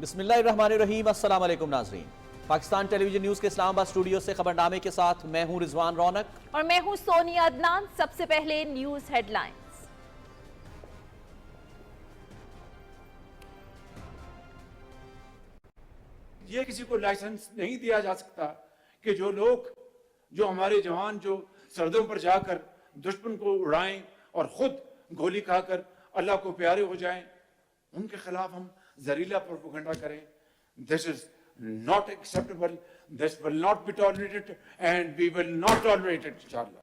بسم اللہ الرحمن الرحیم، السلام علیکم ناظرین۔ پاکستان ٹیلی ویژن نیوز کے اسلام آباد اسٹوڈیو سے خبرنامے کے ساتھ میں ہوں رضوان رونق اور میں ہوں سونیا عدنان۔ سب سے پہلے نیوز ہیڈ لائنز۔ یہ کسی کو لائسنس نہیں دیا جا سکتا کہ جو ہمارے جوان جو سردوں پر جا کر دشمن کو اڑائیں اور خود گولی کھا کر اللہ کو پیارے ہو جائیں، ان کے خلاف ہم زہریلا پروپیگنڈا کریں۔ This is not acceptable. This will not be tolerated and we will not tolerate it, inshallah.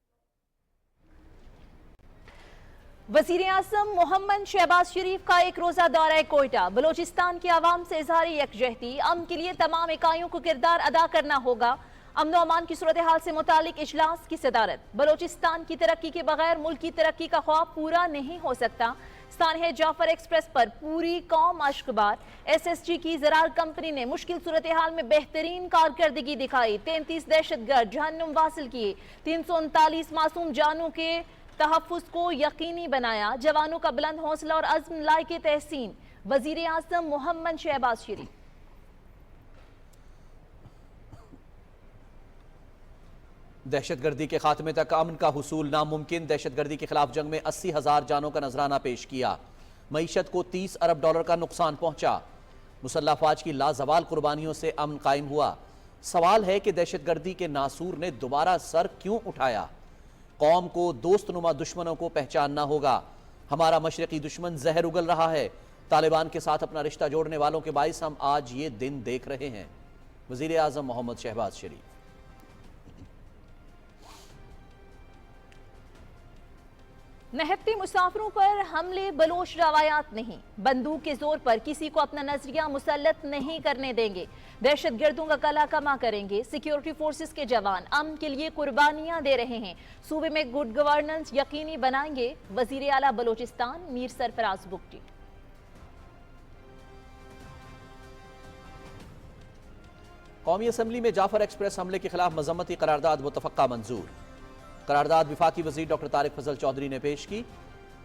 وزیر اعظم محمد شہباز شریف کا ایک روزہ دورہ کوئٹہ۔ بلوچستان کی عوام سے اظہار یکجہتی، امن کے لیے تمام اکائیوں کو کردار ادا کرنا ہوگا۔ امن و امان کی صورتحال سے متعلق اجلاس کی صدارت۔ بلوچستان کی ترقی کے بغیر ملک کی ترقی کا خواب پورا نہیں ہو سکتا۔ سانحہ جعفر ایکسپریس پر پوری قوم اشکبار۔ ایس ایس جی کی زرار کمپنی نے مشکل صورتحال میں بہترین کارکردگی دکھائی۔ 33 دہشت گرد جہنم واصل کیے، 339 معصوم جانوں کے تحفظ کو یقینی بنایا۔ جوانوں کا بلند حوصلہ اور عزم لائق تحسین۔ وزیر اعظم محمد شہباز شریف۔ دہشت گردی کے خاتمے تک امن کا حصول ناممکن۔ دہشت گردی کے خلاف جنگ میں 80,000 جانوں کا نذرانہ پیش کیا۔ معیشت کو 30 ارب ڈالر کا نقصان پہنچا۔ مسلح افواج کی لازوال قربانیوں سے امن قائم ہوا۔ سوال ہے کہ دہشت گردی کے ناسور نے دوبارہ سر کیوں اٹھایا؟ قوم کو دوست نما دشمنوں کو پہچاننا ہوگا۔ ہمارا مشرقی دشمن زہر اگل رہا ہے۔ طالبان کے ساتھ اپنا رشتہ جوڑنے والوں کے باعث ہم آج یہ دن دیکھ رہے ہیں۔ وزیر اعظم محمد شہباز شریف۔ نہتے مسافروں پر حملے بلوچ روایات نہیں، بندوق کے زور پر کسی کو اپنا نظریہ مسلط نہیں کرنے دیں گے۔ دہشت گردوں کا کلا کما کریں گے۔ سیکیورٹی فورسز کے جوان امن کے لیے قربانیاں دے رہے ہیں۔ صوبے میں گڈ گورننس یقینی بنائیں گے۔ وزیر اعلیٰ بلوچستان میر سرفراز بگٹی۔ قومی اسمبلی میں جعفر ایکسپریس حملے کے خلاف مذمتی قرارداد متفقہ منظور۔ قرارداد وفاقی وزیر ڈاکٹر طارق فضل چودھری نے پیش کی۔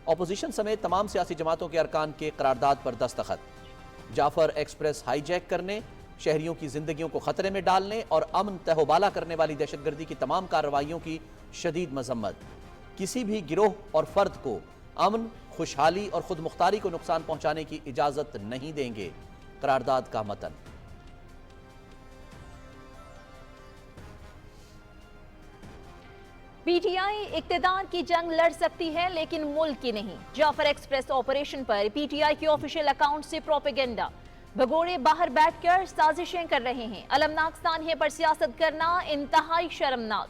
اپوزیشن سمیت تمام سیاسی جماعتوں کے ارکان کے قرارداد پر دستخط۔ جعفر ایکسپریس ہائی جیک کرنے، شہریوں کی زندگیوں کو خطرے میں ڈالنے اور امن تہو بالا کرنے والی دہشت گردی کی تمام کارروائیوں کی شدید مذمت۔ کسی بھی گروہ اور فرد کو امن، خوشحالی اور خود مختاری کو نقصان پہنچانے کی اجازت نہیں دیں گے۔ قرارداد کا متن۔ پی ٹی آئی اقتدار کی جنگ لڑ سکتی ہے لیکن ملک کی نہیں۔ جعفر ایکسپریس آپریشن پر پی ٹی آئی کے آفیشیل اکاؤنٹ سے پروپیگنڈا۔ بھگوڑے باہر بیٹھ کر سازشیں کر رہے ہیں۔ المناک سانحے پر سیاست کرنا انتہائی شرمناک۔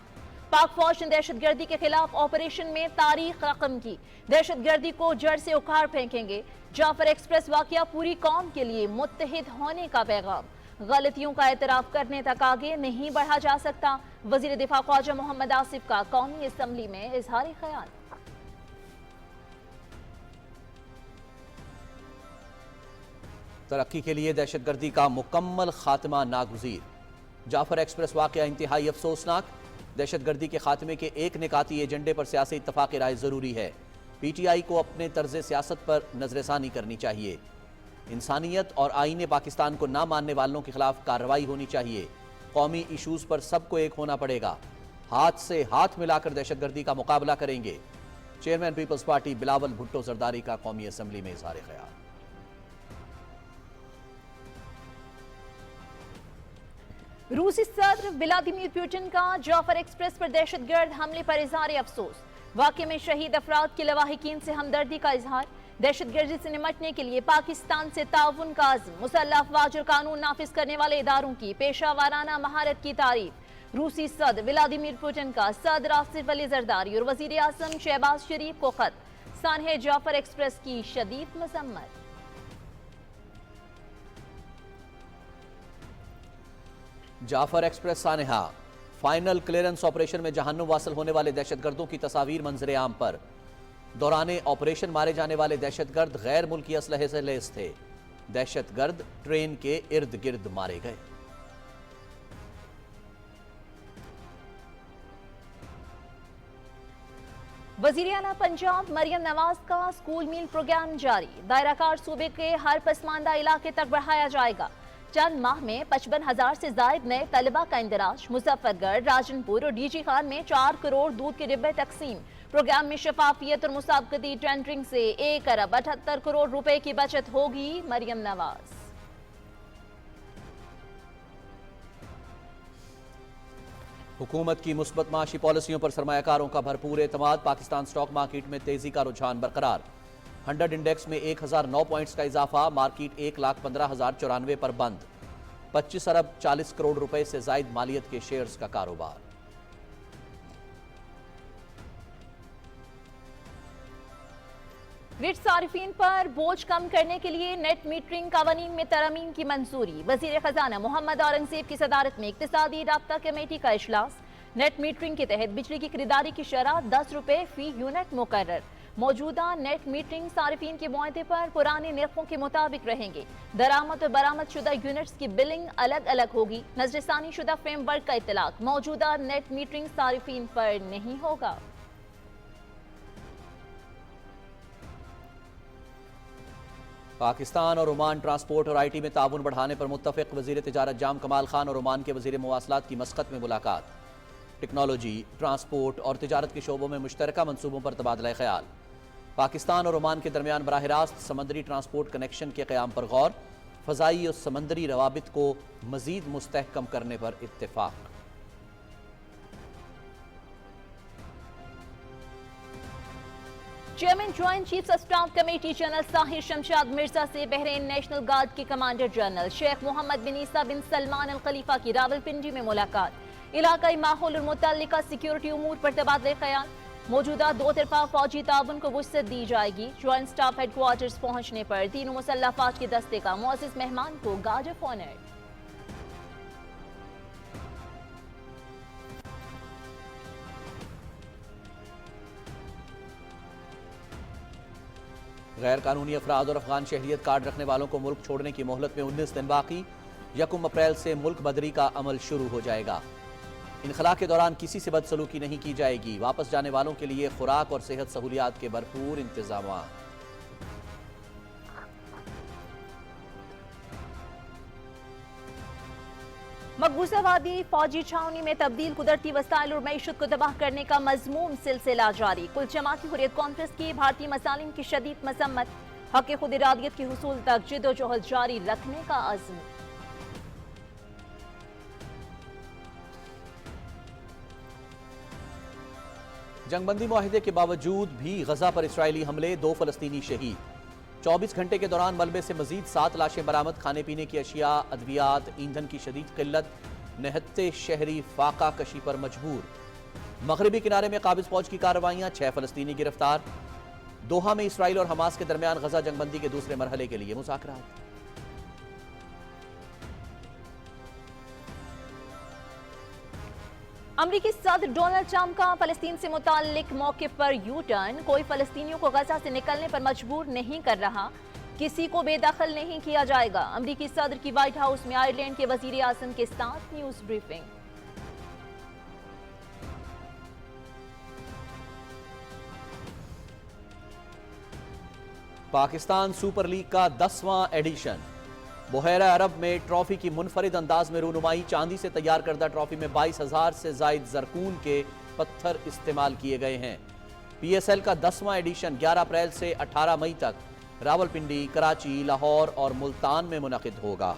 پاک فوج نے دہشت گردی کے خلاف آپریشن میں تاریخ رقم کی۔ دہشت گردی کو جڑ سے اکھاڑ پھینکیں گے۔ جعفر ایکسپریس واقعہ پوری قوم کے لیے متحد ہونے کا پیغام۔ غلطیوں کا اعتراف کرنے تک آگے نہیں بڑھا جا سکتا۔ وزیر دفاع خواجہ محمد آصف کا قومی اسمبلی میں اظہار خیال۔ ترقی کے لیے دہشت گردی کا مکمل خاتمہ ناگزیر۔ جعفر ایکسپریس واقعہ انتہائی افسوسناک۔ دہشت گردی کے خاتمے کے ایک نکاتی ایجنڈے پر سیاسی اتفاق رائے ضروری ہے۔ پی ٹی آئی کو اپنے طرز سیاست پر نظر ثانی کرنی چاہیے۔ انسانیت اور آئین پاکستان کو نہ ماننے والوں کے خلاف کارروائی ہونی چاہیے۔ قومی ایشوز پر سب کو ایک ہونا پڑے گا۔ ہاتھ سے ہاتھ ملا کر دہشت گردی کا مقابلہ کریں گے۔ Chairman Peoples Party Bilawal Bhutto Zardari کا قومی اسمبلی میں اظہار خیال۔ روسی صدر ولادیمیر پوٹن کا جعفر ایکسپریس پر دہشت گرد حملے پر اظہار افسوس۔ واقعے میں شہید افراد کے لواحقین سے ہمدردی کا اظہار۔ دہشت گردی سے نمٹنے کے لیے پاکستان سے تعاون کا عزم۔ مسلح افواج اور قانون نافذ کرنے والے اداروں کی پیشہ ورانہ مہارت کی تعریف۔ روسی صدر ولادیمیر پوٹن کا صدر آصف علی زرداری اور وزیر اعظم شہباز شریف کو خط۔ سانحہ جعفر ایکسپریس کی شدید مذمت۔ جعفر ایکسپریس سانحہ فائنل کلیئرنس آپریشن میں جہنم واصل ہونے والے دہشت گردوں کی تصاویر منظر عام پر۔ دوران آپریشن مارے جانے والے دہشت گرد غیر ملکی اسلحے سے لیس تھے۔ دہشت گرد ٹرین کے ارد گرد مارے گئے۔ वज़ीर आला पंजाब मरियम नवाज का स्कूल मील प्रोग्राम जारी। दायरा कार सूबे के हर पसमानदा इलाके तक बढ़ाया जाएगा। चंद माह में 55,000 से जायद नए तलबा का इंदराज। मुजफ्फरगढ़, राजनपुर और डीजी खान में 4 करोड़ दूध के डिब्बे तकसीम। प्रोग्राम में शफाफियत और मुसाबकती टेंडरिंग से 1 अरब 78 करोड़ रुपए की बचत होगी। मरियम नवाज। हुकूमत की मुस्बत माशी पॉलिसियों पर सरमायाकारों का भरपूर एतमाद। पाकिस्तान स्टॉक मार्केट में तेजी का रुझान बरकरार। 100 इंडेक्स में 1009 पॉइंट्स का इजाफा। मार्केट 1,15,094 पर बंद। 25 अरब 40 करोड़ रुपए से जायद मालियत के शेयर्स का कारोबार। ग्रिड सारिफीन पर बोझ कम करने के लिए नेट मीटरिंग कानून में तरमीम की मंजूरी। वजीर खजाना मोहम्मद औरंगजेब की सदारत में इक्तिसादी राब्ता कमेटी का इजलास। नेट मीटरिंग के तहत बिजली की खरीदारी की शरह 10 रुपए फी यूनिट मुकर्रर। मौजूदा नेट मीटरिंग सारिफीन के मुआहदे पर पुराने निर्खों के मुताबिक रहेंगे। दरामद और बरामद शुदा यूनिट्स की बिलिंग अलग अलग होगी। नजरसानी शुदा फ्रेमवर्क का इतलाक मौजूदा नेट मीटरिंग सारिफीन पर नहीं होगा। पाकिस्तान और ओमान ट्रांसपोर्ट और IT में ताउन बढ़ाने पर मुत्तफिक। वजीर तिजारत जाम कमाल खान और ओमान के वजीर मवासलात की मस्कत में मुलाकात। टेक्नोलॉजी, ट्रांसपोर्ट और तिजारत के शोबों में मुश्तरका मनसूबों पर तबादला ख्याल। पाकिस्तान और ओमान के दरमियान बराह रास्त समंदरी ट्रांसपोर्ट कनेक्शन के क़याम पर गौर। फ़ज़ाई और समंदरी रवाबित को मज़ीद मुस्तहकम करने पर इत्तेफाक। Chairman joint chiefs of staff committee general Sahir Shamshad Mirza से बहरीन नेशनल गार्ड के commander general Sheikh Mohammed bin Isa bin Salman Al खलीफा की रावलपिंडी में मुलाकात। इलाकाई माहौल और मुतल्लिका सिक्योरिटी उमूर पर तबादले ख्याल। मौजूदा 2 तरफा फौजी ताउन को वुसअत दी जाएगी। ज्वाइंट स्टाफ हेडक्वार्टर्स पहुंचने पर तीनों मुसल्लह फौज के दस्ते का मुअज़्ज़ज़ मेहमान को गार्ड ऑफ ऑनर। गैर कानूनी अफराद और अफगान शहरियत कार्ड रखने वालों को मुल्क छोड़ने की मोहलत में 19 दिन बाकी। 1 अप्रैल से मुल्क बदरी का अमल शुरू हो जाएगा। इनखला के दौरान किसी से बदसलूकी नहीं की जाएगी। वापस जाने वालों के लिए खुराक और सेहत सहूलियात के भरपूर इंतजाम। मकबूजा वादी फौजी छावनी में तब्दील कुदरती वसाइल और मईशत को तबाह करने का मजमूम सिलसिला जारी। कुल जमाती हुर्रियत कॉन्फ्रेंस की भारतीय मसालिम की शदीद मजम्मत। हक खुद इरादियत के हुसूल तक जिद्दोजहद जारी रखने का अज़्म। जंगबंदी मुआहिदे के बावजूद भी गजा पर इसराइली हमले। 2 फलस्तीनी शहीद। 24 घंटे के दौरान मलबे से मजीद 7 लाशें बरामद। खाने पीने की अशिया, अद्वियात, ईंधन की शदीद किल्लत। निहत्ते शहरी फाका कशी पर मजबूर। मगरबी किनारे में काबिज फौज की कार्रवाइयां। 6 फलस्तीनी गिरफ्तार। दोहा में इसराइल और हमास के दरमियान गजा जंगबंदी के दूसरे मरहले के लिए मुज़ाकरात। अमरीकी सदर डोनाल्ड ट्रंप का फलस्तीन से मुताल्लिक मौके पर यू टर्न। कोई फलस्तीनियों को गजा से निकलने पर मजबूर नहीं कर रहा। किसी को बेदखल नहीं किया जाएगा। अमरीकी सदर की व्हाइट हाउस में आयरलैंड के वजीर आज़म के साथ news briefing. Pakistan super league का 10वां एडिशन। बुहैरा अरब में ट्रॉफी की मुनफरिद अंदाज में रूनुमाई। चांदी से तैयार करदा ट्रॉफी में 22,000 से जायद जरकून के पत्थर इस्तेमाल किए गए हैं। PSL का 10वां एडिशन 11 अप्रैल से 18 मई तक रावलपिंडी, कराची, लाहौर और मुल्तान में मुनक़िद होगा।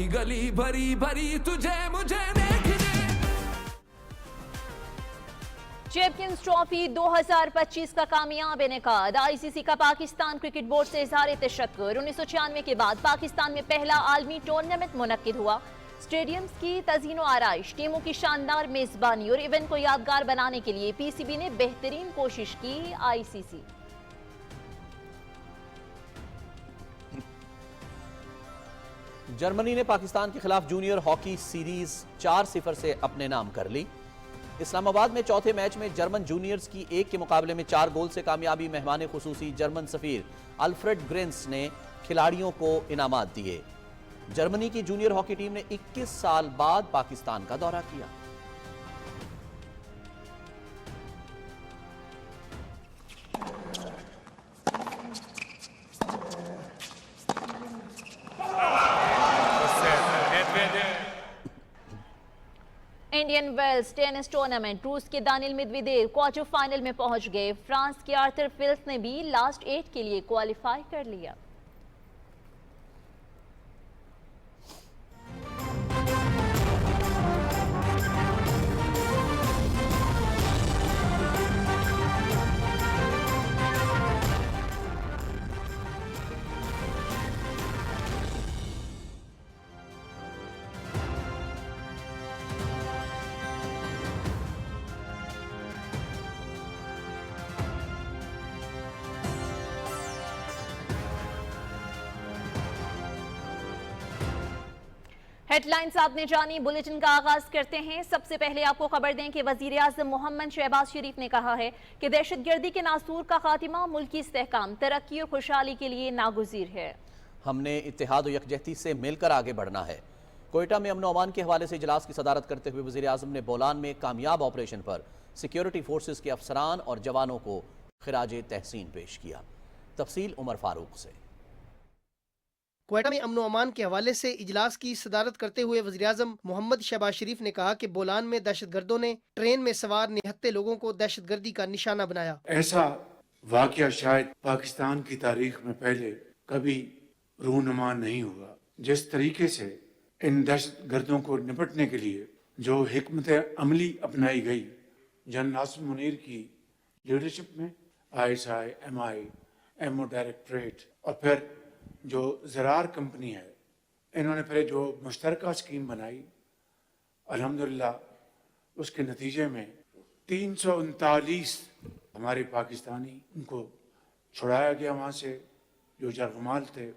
गली भरी भरी तुझे मुझे देखने। चैंपियंस ट्रॉफी 2025 का कामयाब इनेकाद। ICC का पाकिस्तान क्रिकेट बोर्ड से इज़हार तशक्कुर। 1996 के बाद पाकिस्तान में पहला आलमी टूर्नामेंट मुनक्किद हुआ। स्टेडियम्स की तज़ीन व आराइश, टीमों की शानदार मेजबानी और इवेंट को यादगार बनाने के लिए PCB ने बेहतरीन कोशिश की। ICC جرمنی نے پاکستان کے خلاف جونیئر ہاکی سیریز 4-0 سے اپنے نام کر لی۔ اسلام آباد میں چوتھے میچ میں جرمن جونیئرز کی 1 کے مقابلے میں 4 گول سے کامیابی۔ مہمان خصوصی جرمن سفیر الفریڈ گرینس نے کھلاڑیوں کو انعامات دیے۔ جرمنی کی جونیئر ہاکی ٹیم نے 21 سال بعد پاکستان کا دورہ کیا۔ انڈین ویلز ٹینس ٹورنامنٹ، روس کے دانیل میدویدیو کوارٹر فائنل میں پہنچ گئے۔ فرانس کے آرتھر فیلس نے بھی لاسٹ 8 کے لیے کوالیفائی کر لیا۔ ہیڈ لائنز آپ نے جانی، بلیٹن کا آغاز کرتے ہیں۔ سب سے پہلے آپ کو خبر دیں کہ وزیراعظم محمد شہباز شریف نے کہا ہے کہ دہشت گردی کے ناسور کا خاتمہ ملکی استحکام، ترقی اور خوشحالی کے لیے ناگزیر ہے۔ ہم نے اتحاد و یکجہتی سے مل کر آگے بڑھنا ہے۔ کوئٹہ میں امن و امان کے حوالے سے اجلاس کی صدارت کرتے ہوئے وزیراعظم نے بولان میں کامیاب آپریشن پر سیکیورٹی فورسز کے افسران اور جوانوں کو خراج تحسین پیش کیا۔ تفصیل عمر فاروق سے۔ کوئٹہ میں امن و امان کے حوالے سے اجلاس کی صدارت کرتے ہوئے وزیراعظم محمد شہباز شریف نے کہا کہ بولان میں دہشت گردوں نے ٹرین میں سوار نہتے لوگوں کو دہشت گردی کا نشانہ بنایا۔ ایسا واقعہ شاید پاکستان کی تاریخ میں پہلے کبھی رونما نہیں ہوا۔ جس طریقے سے ان دہشت گردوں کو نپٹنے کے لیے جو حکمت عملی اپنائی گئی جنرل ناصر منیر کی لیڈرشپ میں، ISI، MI، MO ڈائریکٹریٹ اور پھر جو زرار کمپنی ہے، انہوں نے پھر جو مشترکہ اسکیم بنائی، الحمدللہ اس کے نتیجے میں 339 ہمارے پاکستانی ان کو چھڑایا گیا وہاں سے جو جرغمال تھے،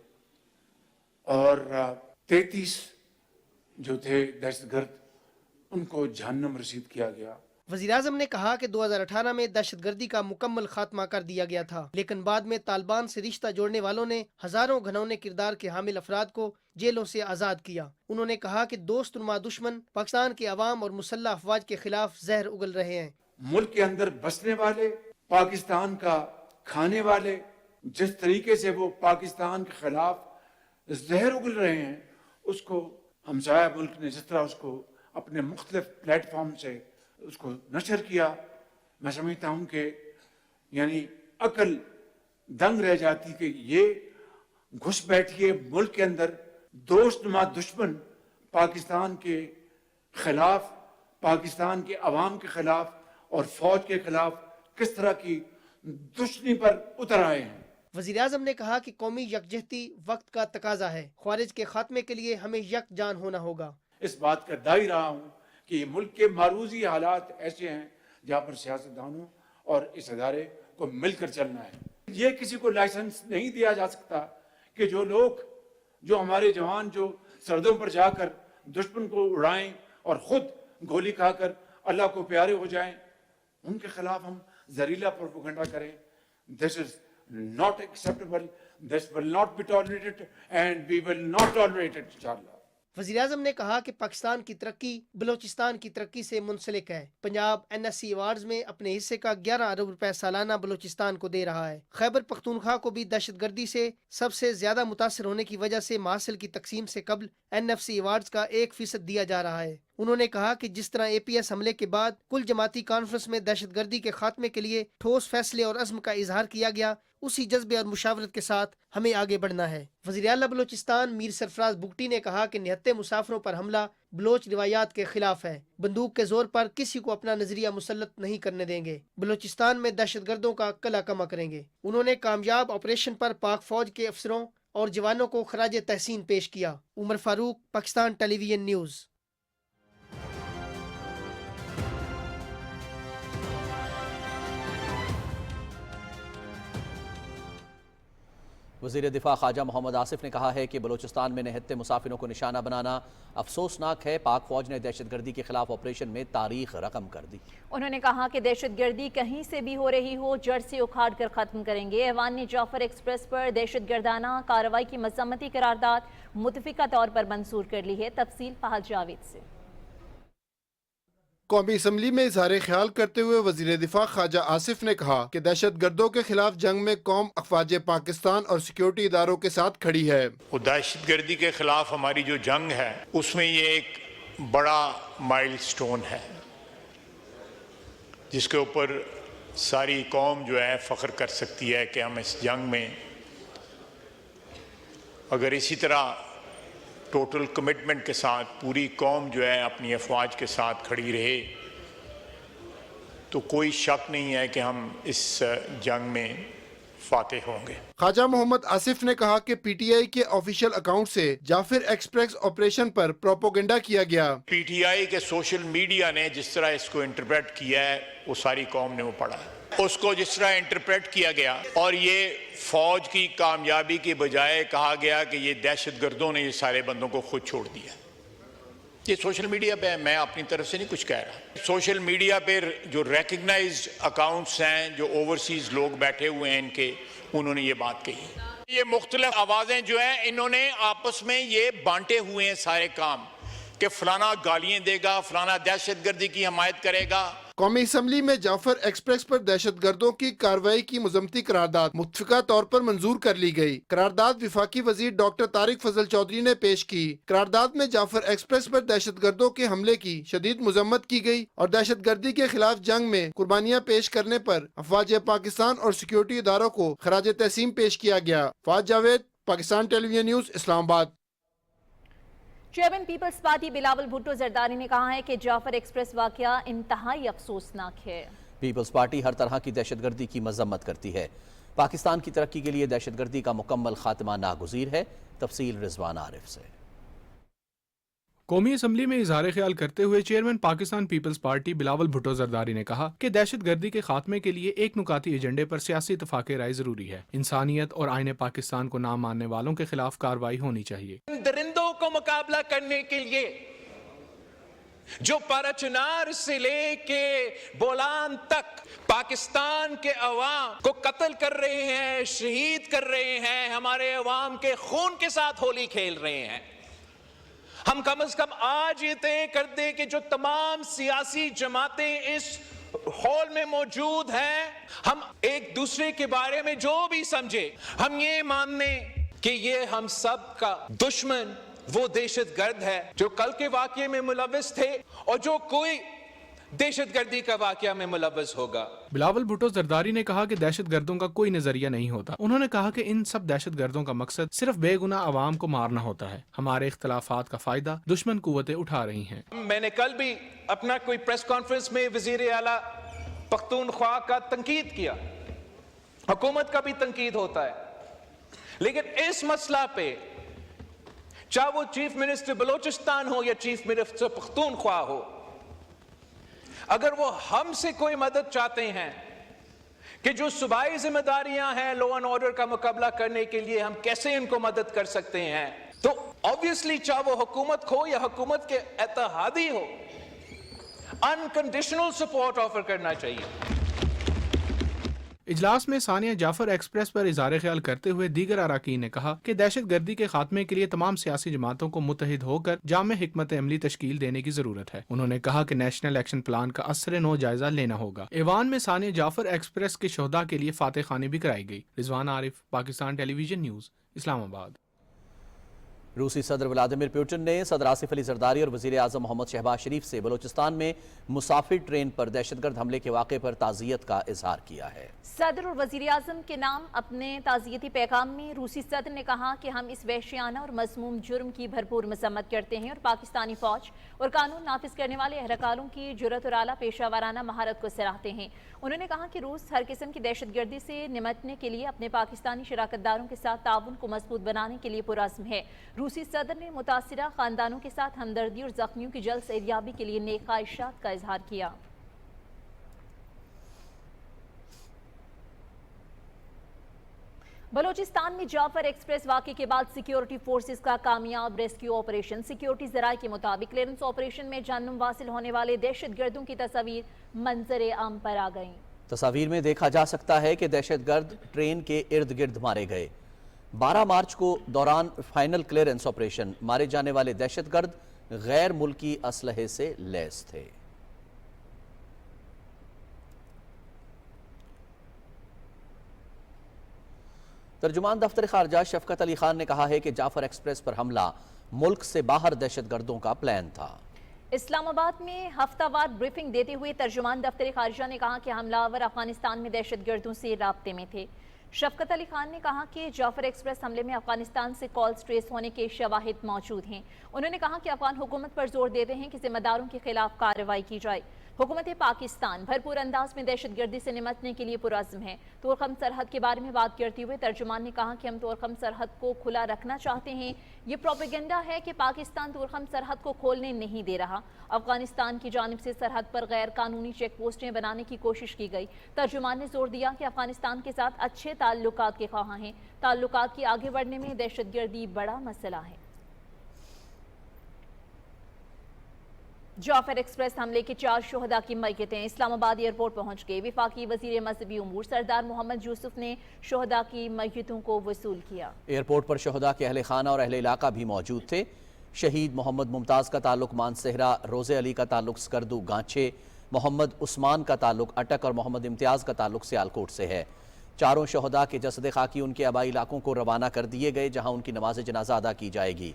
اور 33 جو تھے دہشت گرد ان کو جہنم رسید کیا گیا۔ وزیراعظم نے کہا کہ 2018 میں دہشت گردی کا مکمل خاتمہ کر دیا گیا تھا، لیکن بعد میں طالبان سے رشتہ جوڑنے والوں نے ہزاروں گھنونے کردار کے حامل افراد کو جیلوں سے آزاد کیا۔ انہوں نے کہا کہ دوست نما دشمن پاکستان کے عوام اور مسلح افواج کے خلاف زہر اگل رہے ہیں۔ ملک کے اندر بسنے والے، پاکستان کا کھانے والے، جس طریقے سے وہ پاکستان کے خلاف زہر اگل رہے ہیں، اس کو ہمسایہ ملک نے جس طرح اس کو اپنے مختلف پلیٹ فارم سے اس کو نشر کیا، میں سمجھتا ہوں کہ یعنی عقل دنگ رہ جاتی کہ یہ گھس بیٹھیے ملک کے اندر دوست نما دشمن پاکستان کے خلاف، پاکستان کے عوام کے خلاف اور فوج کے خلاف کس طرح کی دشمنی پر اتر آئے ہیں۔ وزیراعظم نے کہا کہ قومی یکجہتی وقت کا تقاضا ہے، خوارج کے خاتمے کے لیے ہمیں یک جان ہونا ہوگا۔ اس بات کا داعی رہا ہوں کہ یہ ملک کے معروضی حالات ایسے ہیں جہاں پر سیاستدانوں اور اس ادارے کو مل کر چلنا ہے۔ یہ کسی کو لائسنس نہیں دیا جا سکتا کہ جو لوگ، جو ہمارے جوان جو سرحدوں پر جا کر دشمن کو اڑائیں اور خود گولی کھا کر اللہ کو پیارے ہو جائیں، ان کے خلاف ہم زہریلا پروپیگنڈا کریں۔ This is not acceptable. This will not be tolerated and we will not tolerate it, inshallah. وزیراعظم نے کہا کہ پاکستان کی ترقی بلوچستان کی ترقی سے منسلک ہے۔ پنجاب NSC ایوارڈز میں اپنے حصے کا 11 ارب روپے سالانہ بلوچستان کو دے رہا ہے۔ خیبر پختونخوا کو بھی دہشت گردی سے سب سے زیادہ متاثر ہونے کی وجہ سے محاصل کی تقسیم سے قبل NFC ایوارڈز کا 1% دیا جا رہا ہے۔ انہوں نے کہا کہ جس طرح APS حملے کے بعد کل جماعتی کانفرنس میں دہشت گردی کے خاتمے کے لیے ٹھوس فیصلے اور عزم کا اظہار کیا گیا، اسی جذبے اور مشاورت کے ساتھ ہمیں آگے بڑھنا ہے۔ وزیر اعلیٰ بلوچستان میر سرفراز بگٹی نے کہا کہ نہتے مسافروں پر حملہ بلوچ روایات کے خلاف ہے، بندوق کے زور پر کسی کو اپنا نظریہ مسلط نہیں کرنے دیں گے، بلوچستان میں دہشت گردوں کا قلع کما کریں گے۔ انہوں نے کامیاب آپریشن پر پاک فوج کے افسروں اور جوانوں کو خراج تحسین پیش کیا۔ عمر فاروق، پاکستان ٹیلی ویژن نیوز۔ وزیر دفاع خواجہ محمد آصف نے کہا ہے کہ بلوچستان میں نہتے مسافروں کو نشانہ بنانا افسوسناک ہے. پاک فوج نے دہشت گردی کے خلاف آپریشن میں تاریخ رقم کر دی. انہوں نے کہا کہ دہشت گردی کہیں سے بھی ہو رہی ہو جڑ سے اکھاڑ کر ختم کریں گے. ایوان نے جعفر ایکسپریس پر دہشت گردانہ کارروائی کی مذمتی قرارداد متفقہ طور پر منظور کر لی ہے. تفصیل فہد جاوید سے. قومی اسمبلی میں اظہار خیال کرتے ہوئے وزیر دفاع خواجہ آصف نے کہا کہ دہشت گردوں کے خلاف جنگ میں قوم افواج پاکستان اور سیکیورٹی اداروں کے ساتھ کھڑی ہے. دہشت گردی کے خلاف ہماری جو جنگ ہے اس میں یہ ایک بڑا مائل سٹون ہے جس کے اوپر ساری قوم جو ہے فخر کر سکتی ہے کہ ہم اس جنگ میں اگر اسی طرح ٹوٹل کمٹمنٹ کے ساتھ پوری قوم جو ہے اپنی افواج کے ساتھ کھڑی رہے تو کوئی شک نہیں ہے کہ ہم اس جنگ میں فاتح ہوں گے. خواجہ محمد آصف نے کہا کہ پی ٹی آئی کے آفیشیل اکاؤنٹ سے جعفر ایکسپریس آپریشن پر پروپیگنڈا کیا گیا. پی ٹی آئی کے سوشل میڈیا نے جس طرح اس کو انٹرپریٹ کیا ہے وہ ساری قوم نے وہ پڑھا ہے. اس کو جس طرح انٹرپریٹ کیا گیا اور یہ فوج کی کامیابی کے بجائے کہا گیا کہ یہ دہشت گردوں نے یہ سارے بندوں کو خود چھوڑ دیا. یہ سوشل میڈیا پہ میں اپنی طرف سے نہیں کچھ کہہ رہا. سوشل میڈیا پہ جو ریکگنائزڈ اکاؤنٹس ہیں جو اوورسیز لوگ بیٹھے ہوئے ہیں ان کے انہوں نے یہ بات کہی. یہ مختلف آوازیں جو ہیں انہوں نے آپس میں یہ بانٹے ہوئے ہیں سارے کام کہ فلانا گالیاں دے گا فلانا دہشت گردی کی حمایت کرے گا. قومی اسمبلی میں جعفر ایکسپریس پر دہشت گردوں کی کارروائی کی مذمتی قرارداد متفقہ طور پر منظور کر لی گئی. قرارداد وفاقی وزیر ڈاکٹر طارق فضل چودھری نے پیش کی. قرارداد میں جعفر ایکسپریس پر دہشت گردوں کے حملے کی شدید مذمت کی گئی اور دہشت گردی کے خلاف جنگ میں قربانیاں پیش کرنے پر افواج پاکستان اور سیکیورٹی اداروں کو خراج تحسین پیش کیا گیا. Fahad Javed, Pakistan television news, Islamabad. Chairman Peoples Party Bilawal Bhutto Zardari نے کہا ہے کہ جعفر ایکسپریس واقعہ انتہائی افسوسناک ہے. پیپلز پارٹی ہر طرح کی دہشت گردی کی مذمت کرتی ہے. پاکستان کی ترقی کے لیے دہشت گردی کا مکمل خاتمہ ناگزیر ہے. تفصیل رضوان عارف سے. قومی اسمبلی میں اظہار خیال کرتے ہوئے chairman Pakistan Peoples Party Bilawal Bhutto Zardari نے کہا کہ دہشت گردی کے خاتمے کے لیے ایک نکاتی ایجنڈے پر سیاسی اتفاق رائے ضروری ہے. انسانیت اور آئین پاکستان کو نہ ماننے والوں کے خلاف کارروائی ہونی چاہیے. درندوں کو مقابلہ کرنے کے لیے جو پرچنار سے لے کے بولان تک پاکستان کے عوام کو قتل کر رہے ہیں، شہید کر رہے ہیں، ہمارے عوام کے خون کے ساتھ ہولی کھیل رہے ہیں، ہم کم از کم آج یہ طے کر دیں کہ جو تمام سیاسی جماعتیں اس ہال میں موجود ہیں ہم ایک دوسرے کے بارے میں جو بھی سمجھے ہم یہ ماننے کہ یہ ہم سب کا دشمن وہ دہشت گرد ہے جو کل کے واقعے میں ملوث تھے اور جو کوئی دہشت گردی کا واقعہ میں ملوث ہوگا. بلاول بھٹو زرداری نے کہا کہ دہشت گردوں کا کوئی نظریہ نہیں ہوتا. انہوں نے کہا کہ ان سب دہشت گردوں کا مقصد صرف بے گناہ عوام کو مارنا ہوتا ہے. ہمارے اختلافات کا فائدہ دشمن قوتیں اٹھا رہی ہیں. میں نے کل بھی اپنا کوئی پریس کانفرنس میں وزیر اعلیٰ پختونخوا کا تنقید کیا، حکومت کا بھی تنقید ہوتا ہے، لیکن اس مسئلہ پہ چاہے وہ چیف منسٹر بلوچستان ہو یا چیف منسٹر پختونخوا ہو، اگر وہ ہم سے کوئی مدد چاہتے ہیں کہ جو صوبائی ذمہ داریاں ہیں لا اینڈ آرڈر کا مقابلہ کرنے کے لیے ہم کیسے ان کو مدد کر سکتے ہیں، تو obviously چاہے وہ حکومت ہو یا حکومت کے اتحادی ہو انکنڈیشنل سپورٹ آفر کرنا چاہیے. اجلاس میں ثانیہ جعفر ایکسپریس پر اظہار خیال کرتے ہوئے دیگر اراکین نے کہا کہ دہشت گردی کے خاتمے کے لیے تمام سیاسی جماعتوں کو متحد ہو کر جامع حکمت عملی تشکیل دینے کی ضرورت ہے. انہوں نے کہا کہ نیشنل ایکشن پلان کا اثر نو جائزہ لینا ہوگا. ایوان میں ثانیہ جعفر ایکسپریس کے شہداء کے لیے فاتح خوانی بھی کرائی گئی. رضوان عارف، پاکستان ٹیلی ویژن نیوز، اسلام آباد. روسی صدر ولادیمیر پوٹن نے صدر آصف علی زرداری اور وزیر اعظم محمد شہباز شریف سے بلوچستان میں مسافر ٹرین پر دہشت گرد حملے کے واقعے پر تعزیت کا اظہار کیا ہے. صدر اور وزیر اعظم کے نام اپنے تعزیتی پیغام میں روسی صدر نے کہا کہ ہم اس وحشیانہ اور مذموم جرم کی بھرپور مذمت کرتے ہیں اور پاکستانی فوج اور قانون نافذ کرنے والے اہلکاروں کی جرأت اور اعلیٰ پیشہ ورانہ مہارت کو سراہتے ہیں. انہوں نے کہا کہ روس ہر قسم کی دہشت گردی سے نمٹنے کے لیے اپنے پاکستانی شراکت داروں کے ساتھ تعاون کو مضبوط بنانے کے لیے پرعزم ہے. روسی صدر نے متاثرہ خاندانوں کے ساتھ ہمدردی اور زخمیوں کی جلد صحتیابی کے لیے نیک خواہشات کا اظہار کیا. बलूचिस्तान में जाफर एक्सप्रेस वाक़े के बाद सिक्योरिटी फोर्सेस का कामयाब रेस्क्यू ऑपरेशन। सिक्योरिटी जराये के मुताबिक क्लियरेंस ऑपरेशन में जानम वासिल होने वाले दहशतगर्दों की तस्वीर मंजर आम पर आ गईं। तस्वीर में देखा जा सकता है कि दहशतगर्द ट्रेन के इर्द गिर्द मारे गए। 12 मार्च को दौरान फाइनल क्लियरेंस ऑपरेशन मारे जाने वाले दहशतगर्द गैर मुल्की असलहे से लैस थे। तर्जुमान दफ्तर खारजा शफकत अली खान ने कहा है कि जाफर एक्सप्रेस पर हमला मुल्क से बाहर दहशतगर्दों का प्लान था। इस्लामाबाद में हफ्तावार ब्रीफिंग देते हुए तर्जुमान दफ्तर खारजा ने कहा कि हमलावर अफगानिस्तान में दहशतगर्दों से राब्ते में थे। शफकत अली खान ने कहा कि जाफर एक्सप्रेस हमले में अफगानिस्तान से कॉल्स ट्रेस होने के शवाहिद मौजूद हैं। उन्होंने कहा कि अफगान हुकूमत पर जोर देते हैं कि जिम्मेदारों के खिलाफ कार्रवाई की जाए। हुकूमत पाकिस्तान भरपूर अंदाज में दहशतगर्दी से निमटने के लिए पुरअज़्म है। तोरखम सरहद के बारे में बात करते हुए तर्जुमान ने कहा कि हम तोरखम सरहद को खुला रखना चाहते हैं। ये प्रोपेगेंडा है कि पाकिस्तान तोरखम सरहद को खोलने नहीं दे रहा। अफगानिस्तान की जानिब से सरहद पर गैर कानूनी चेक पोस्टें बनाने की कोशिश की गई। तर्जुमान ने जोर दिया कि अफगानिस्तान के साथ अच्छे ताल्लुकात के ख्वाह हैं। ताल्लुकात की आगे बढ़ने में दहशतगर्दी बड़ा मसला है। जाफर एक्सप्रेस हमले के 4 शोहदा की मैयतें इस्लामाबाद एयरपोर्ट पहुंच गई। विफाकी वजीर मजहबी उमूर सरदार मोहम्मद यूसुफ ने शोहदा की मैयतों को वसूल किया। एयरपोर्ट पर शोहदा के अहले खाना और अहले इलाका भी मौजूद थे। शहीद मोहम्मद मुमताज़ का ताल्लुक मानसेहरा, रोज़े अली का ताल्लुक स्कर्दू गांचे, मोहम्मद उस्मान का ताल्लुक अटक और मोहम्मद इम्तियाज़ का ताल्लुक सियालकोट से है। चारों शोहदा के जसद खाकी उनके आबाई इलाकों को रवाना कर दिए गए, जहाँ उनकी नमाज जनाजा अदा की जाएगी।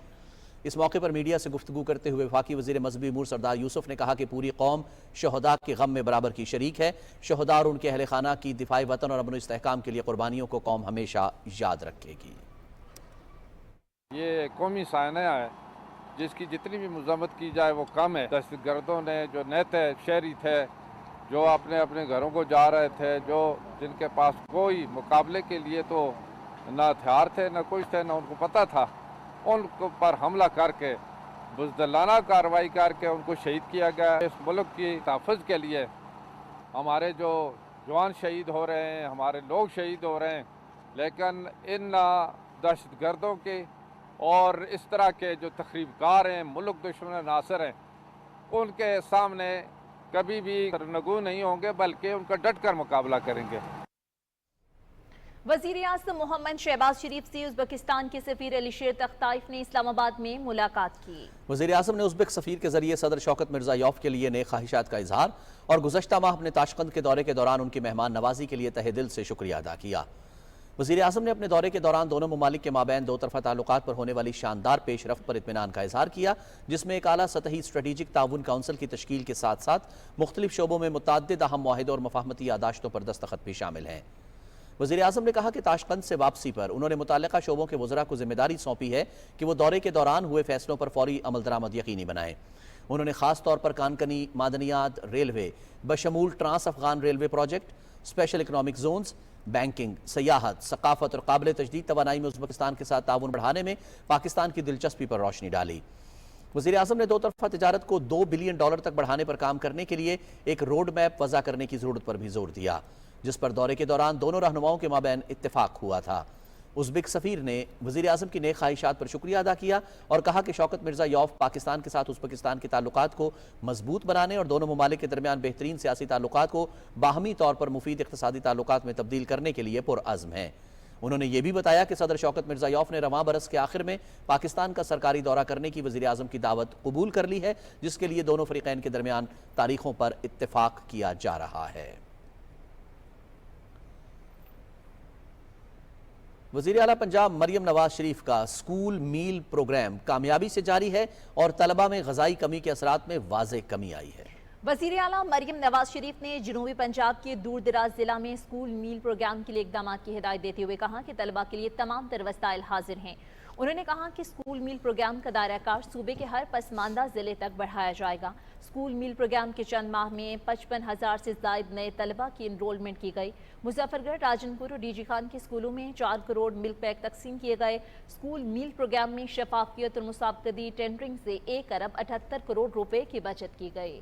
इस मौके पर मीडिया से गुफ्तगू करते हुए वफाकी वज़ीर मजहबी उमूर सरदार यूसुफ ने कहा कि पूरी कौम शोहदा के गम में बराबर की शरीक है। शोहदा और उनके अहले खाना की दिफाई वतन और अमन इस्तेहकाम के लिए कुर्बानियों को कौम हमेशा याद रखेगी। ये कौमी सायना है जिसकी जितनी भी मजम्मत की जाए वो कम है। दहशतगर्दों ने जो नेते शहरी थे, जो अपने अपने घरों को जा रहे थे, जो जिनके पास कोई मुकाबले के लिए तो ना हथियार थे ना कुछ थे, ना उनको पता था, उन पर हमला करके बुज़दिलाना कार्रवाई करके उनको शहीद किया गया। इस मुल्क की तहफ़्फ़ुज़ के लिए हमारे जो जवान शहीद हो रहे हैं, हमारे लोग शहीद हो रहे हैं, लेकिन इन दहशतगर्दों के और इस तरह के जो तखरीबकार हैं, मुल्क दुश्मन नासर हैं, उनके सामने कभी भी सरनगू नहीं होंगे, बल्कि उनका डट कर मुकाबला करेंगे। वज़ीर-ए-आज़म मोहम्मद शहबाज शरीफ से उज़्बेकिस्तान के सफ़ीर अलीशेर तख्ताइफ ने इस्लामाबाद में मुलाकात की। वज़ीर-ए-आज़म ने उज़्बेक सफ़ीर के ज़रिए सदर शौकत मिर्ज़ायोफ के लिए नेक ख्वाहिशात का इजहार और गुज़श्ता माह अपने ताशकंद के दौरे के दौरान उनकी मेहमान नवाजी के लिए तहे दिल से शुक्रिया अदा किया। वज़ीर-ए-आज़म ने अपने दौरे के दौरान दोनों ममालिक के माबैन दो तरफ़ा ताल्लुकात पर होने वाली शानदार पेशरफ्त पर इत्मीनान का इजहार किया, जिसमें एक आला सतही स्ट्रेटेजिक ताउन काउंसिल की तश्कील के साथ साथ मुख्तलिफ शोबों में मुतअद्दिद अहम मुआहिदों और मफाहमती यादाश्तों पर दस्तखत भी शामिल हैं। वज़ीर-ए-आज़म ने कहा कि ताशकंद से वापसी पर उन्होंने मुताल्लिका शोबों के वज़रा को जिम्मेदारी सौंपी है कि वो दौरे के दौरान हुए फैसलों पर फौरी अमल दरामद यकीनी बनाएं। उन्होंने खास तौर पर कानकनी, मादनियात, रेलवे बशमूल trans Afghan railway project, special economic zones, banking, सयाहत, सकाफत और काबिल तजदीद तवानाई में उज़्बेकिस्तान के साथ ताउन बढ़ाने में पाकिस्तान की दिलचस्पी पर रोशनी डाली। वज़ीर-ए-आज़म ने दो तरफ़ा तिजारत को $2 बिलियन तक बढ़ाने पर काम करने के लिए एक रोड मैप वज़ा करने की ज़रूरत पर भी जोर दिया, जिस पर दौरे के दौरान दोनों रहनुमाओं के माबैन इत्तेफाक हुआ था। उज़्बेक सफ़ीर ने वज़ीर-ए-आज़म की नेक ख्वाहिशात पर शुक्रिया अदा किया और कहा कि शौकत मिर्ज़ायोफ पाकिस्तान के साथ उज़्बेकिस्तान के ताल्लुकात को मजबूत बनाने और दोनों ममालिक के दरमियान बेहतरीन सियासी ताल्लुकात को बाहमी तौर पर मुफीद इक़्तिसादी ताल्लुकात में तब्दील करने के लिए पुरअज़्म हैं। उन्होंने ये भी बताया कि सदर शौकत मिर्ज़ायोफ ने रवां बरस के आखिर में पाकिस्तान का सरकारी दौरा करने की वज़ीर-ए-आज़म की दावत कबूल कर ली है, जिसके लिए दोनों फ़रीक़ैन के दरमियान तारीखों पर इत्तेफाक किया जा रहा है। वज़ीर आला पंजाब मरियम नवाज शरीफ का स्कूल मील प्रोग्राम कामयाबी से जारी है और तलबा में ग़ज़ाई कमी के असरात में वाज़ेह कमी आई है। वज़ीर आला मरियम नवाज शरीफ ने जनूबी पंजाब के दूर दराज जिला में स्कूल मील प्रोग्राम के लिए इक़दाम की हिदायत देते हुए कहा कि तलबा के लिए तमाम तर वसाइल हाजिर हैं। उन्होंने कहा कि स्कूल मील प्रोग्राम का दायरा कार सूबे के हर पसमानदा ज़िले तक बढ़ाया जाएगा। स्कूल मील प्रोग्राम के चंद माह में 55,000 से ज़ायद नए तलबा की इनरोलमेंट की गई। मुजफ्फरगढ़, राजनपुर और डीजी खान के स्कूलों में 4 करोड़ मिल्क पैक तकसीम किए गए। स्कूल मील प्रोग्राम में शफाफियत और मुसाबकती टेंडरिंग से 1 अरब 78 करोड़ रुपए की बचत की गई।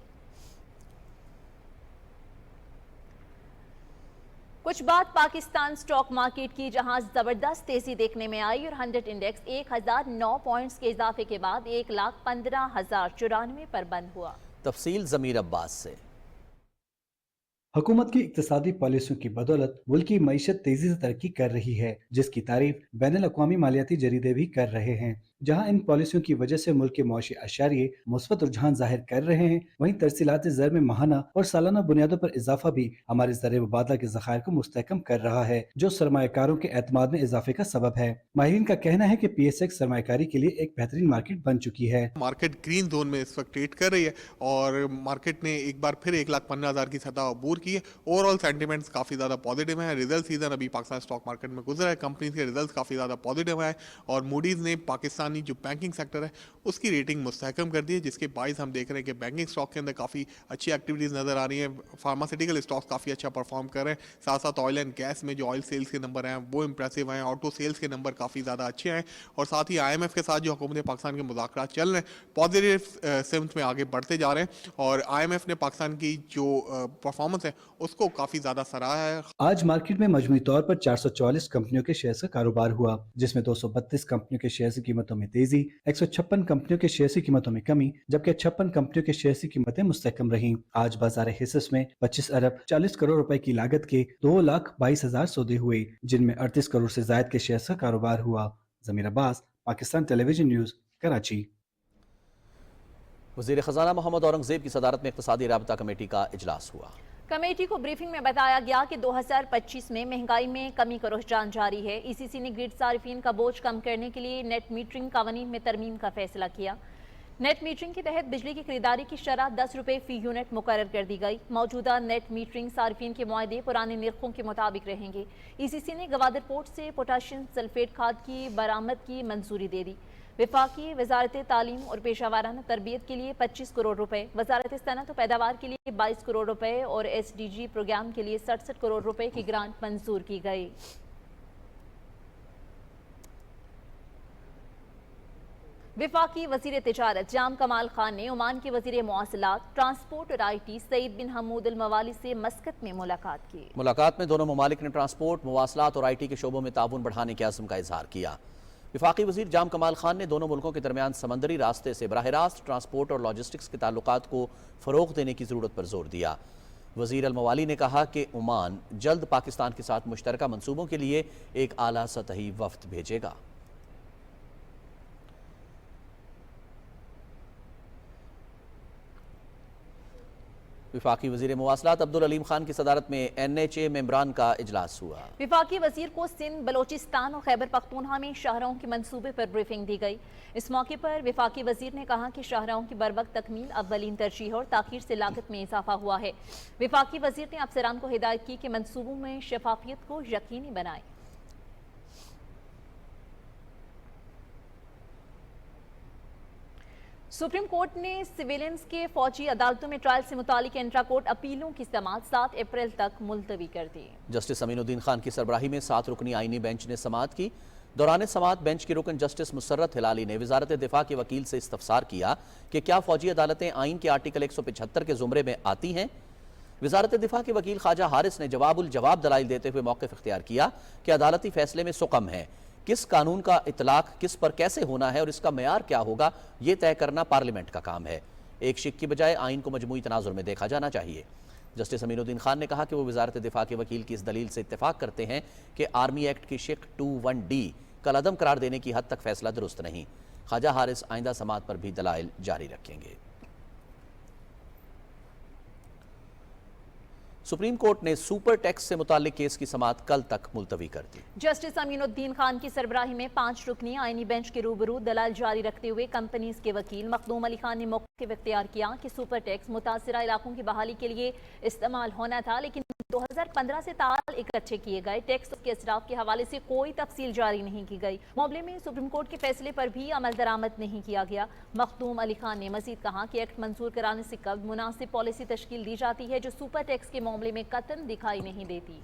कुछ बात पाकिस्तान स्टॉक मार्केट की, जहां जबरदस्त तेजी देखने में आई और 100 इंडेक्स 1009 पॉइंट्स के इजाफे के बाद 1,15,094 पर बंद हुआ। तफसील ज़मीर अब्बास से। हुकूमत की इक्तिसादी पॉलिसियों की बदौलत मुल्क की मईशत तेजी से तरक्की कर रही है, जिसकी तारीफ बैनुल अक़वामी मालियाती जरीदे भी कर रहे हैं। जहां इन पॉलिसियों की वजह से मुल्क के मुआशी अशारिये मुस्बत रुझान जाहिर कर रहे हैं, वहीं तरसीलात ज़र में माहाना और सालाना बुनियादों पर इजाफा भी हमारे ज़र मुबादला के ज़खायर को मुस्तहकम कर रहा है, जो सरमायाकारों के एतमाद में इजाफे का सबब है। माहिरीन का कहना है कि PSX सरमायाकारी के लिए एक बेहतरीन मार्केट बन चुकी है। मार्केट ग्रीन जोन में इस वक्त ट्रेड कर रही है और मार्केट ने एक बार फिर 1,15,000 की सतह अबूर की है। ओवरऑल सेंटिमेंट्स काफ़ी ज़्यादा पॉजिटिव हैं। रिजल्ट सीजन अभी पाकिस्तान स्टॉक मार्केट में गुजरा है, कंपनीज के रिजल्ट काफ़ी ज़्यादा पॉजिटिव है और मूडीज़ ने पाकिस्तानी जो बैंकिंग सेक्टर है उसकी रेटिंग मुस्तहकम कर दी है, जिसके बाइस हम देख रहे हैं कि बैंकिंग स्टॉक के अंदर काफ़ी अच्छी एक्टिविटीज़ नज़र आ रही हैं। फार्मास्यूटिकल स्टॉक्स काफ़ी अच्छा परफॉर्म कर रहे हैं, साथ साथ ऑयल एंड गैस में जो ऑयल सेल्स के नंबर हैं वो इंप्रेसिव हैं, ऑटो सेल्स के नंबर काफ़ी ज़्यादा अच्छे हैं और साथ ही IMF के साथ जो हुकूमत पाकिस्तान के मुज़ाकरात चल रहे हैं पॉजिटिव सिम्त में आगे बढ़ते जा रहे हैं और IMF ने पाकिस्तान की जो परफॉर्मेंस है उसको काफ़ी ज़्यादा सराहा है। आज मार्केट में मजमूई तौर पर 444 कंपनियों के शेयर का कारोबार हुआ, जिसमें 232 कंपनियों के शेयर की कीमतों में तेजी, 156 कंपनियों के शेयर की कीमतों में कमी, जबकि 56 कंपनियों के शेयर की कीमतें मुस्तहकम रहीं। आज बाजार हिस्स में 25 अरब 40 करोड़ रुपए की लागत के 2,22,000 सौदे हुए, जिनमें 38 करोड़ से जायद के शेयर का कारोबार हुआ। ज़मीर अब्बास, पाकिस्तान टेलीविजन न्यूज़, कराची। वज़ीर ख़ज़ाना मोहम्मद औरंगज़ेब की सदारत में इक़्तिसादी राबता कमेटी का इजलास हुआ। कमेटी को ब्रीफिंग में बताया गया कि 2025 में महंगाई में कमी का रुझान जारी है। ECC ने ग्रिड सार्फिन का बोझ कम करने के लिए नेट मीटरिंग कानून में तरमीम का फैसला किया। नेट मीटरिंग के तहत बिजली की खरीदारी की शरह 10 रुपये फी यूनिट मुकर्रर कर दी गई। मौजूदा नेट मीटरिंग सार्फिन के मुआहदे पुराने निर्खों के मुताबिक रहेंगे। ECC ने गवादर पोर्ट से पोटाशियम सल्फेट खाद की बरामद की मंजूरी दे दी। वफाकी वजारत तालीम और पेशावराना तरबियत के लिए 25 करोड़ रुपए, वजारत सनअत और पैदावार के लिए 22 करोड़ रुपए और SDG प्रोग्राम के लिए 67 करोड़ रुपए की ग्रांट मंजूर की गई। वफाकी वजीर तिजारत जाम कमाल खान ने ओमान के वजीर मवासलात, ट्रांसपोर्ट और IT सईद बिन हमूद अल मवाली से मस्कत में मुलाकात की। मुलाकात में दोनों ममालिक ने ट्रांसपोर्ट, मवासलात और IT के शोबों में ताउन बढ़ाने के अज़्म का इजहार किया। वफाकी वजीर जाम कमाल खान ने दोनों मुल्कों के दरमियान समंदरी रास्ते से बराह रास्त ट्रांसपोर्ट और लॉजिस्टिक्स के ताल्लुकात को फ़रोग़ देने की ज़रूरत पर जोर दिया। वज़ीर अल मवाली ने कहा कि ओमान जल्द पाकिस्तान के साथ मुश्तरका मंसूबों के लिए एक आला सतही वफ़द भेजेगा। वफाकी वज़ीर मवासलात अब्दुल अलीम खान की सदारत में NHA मेंबरान का इजलास हुआ। वफाकी वज़ीर को सिंध, बलोचिस्तान और खैबर पख्तूनख्वा में शाहराहों के मंसूबे पर ब्रीफिंग दी गई। इस मौके पर वफाकी वज़ीर ने कहा कि शाहराहों की बरवक्त तकमील अव्वलीन तरजीह और ताख़ीर से लागत में इजाफा हुआ है। वफाकी वज़ीर ने अफसरान को हिदायत की कि मंसूबों में शफाफियत को यकीनी बनाएं। सुप्रीम कोर्ट ने सिविलियंस के फौजी अदालतों में ट्रायल से मुतालिक इंट्रा कोर्ट अपीलों की समाअत 7 अप्रैल तक मुलतवी कर दी। जस्टिस अमीनुद्दीन खान की सरबराही में 7 रुकनी आईनी बेंच ने समाअत की। दौरान समाअत बेंच की रुकन जस्टिस मुसर्रत हिलाली ने वजारत दिफा के वकील से इस्तफसार किया कि क्या फौजी अदालतें आइन के आर्टिकल 175 के जुमरे में आती हैं। वजारत दिफा के वकील ख्वाजा हारिस ने जवाब दलाइल देते हुए मौक़िफ़ इख्तियार किया कि अदालती फैसले में सुकम है, किस कानून का इतलाक किस पर कैसे होना है और इसका मेयार क्या होगा, ये तय करना पार्लियामेंट का काम है। एक शिक की बजाय आइन को मजमूई तनाजुर में देखा जाना चाहिए। जस्टिस अमीनुद्दीन खान ने कहा कि वो वजारत दिफा के वकील की इस दलील से इत्तेफाक करते हैं कि आर्मी एक्ट की शिक 21D कलअदम करार देने की हद तक फैसला दुरुस्त नहीं। ख्वाजा हारिस आइंदा समाअत पर भी दलाइल जारी रखेंगे। सुप्रीम कोर्ट ने सुपर टैक्स से मुताल्लिक केस की समाअत कल तक मुलतवी कर दी। जस्टिस अमीनुद्दीन खान की सरबराही में 5 रुकनी आईनी बेंच के रूबरू दलाल जारी रखते हुए कंपनीज के वकील मखदूम अली खान ने मौक़िफ़ इख्तियार किया कि सुपर टैक्स मुतासिरा इलाकों की बहाली के लिए इस्तेमाल होना था, लेकिन 2015 से ताल इकट्ठे किए गए टैक्स के असराफ के हवाले से कोई तफसील जारी नहीं की गई। मामले में सुप्रीम कोर्ट के फैसले पर भी अमल दरामद नहीं किया गया। मखदूम अली खान ने मजीद कहा कि एक्ट मंजूर कराने से कब मुनासिब पॉलिसी तश्कील दी जाती है जो सुपर टैक्स के मामले में कतन दिखाई नहीं देती।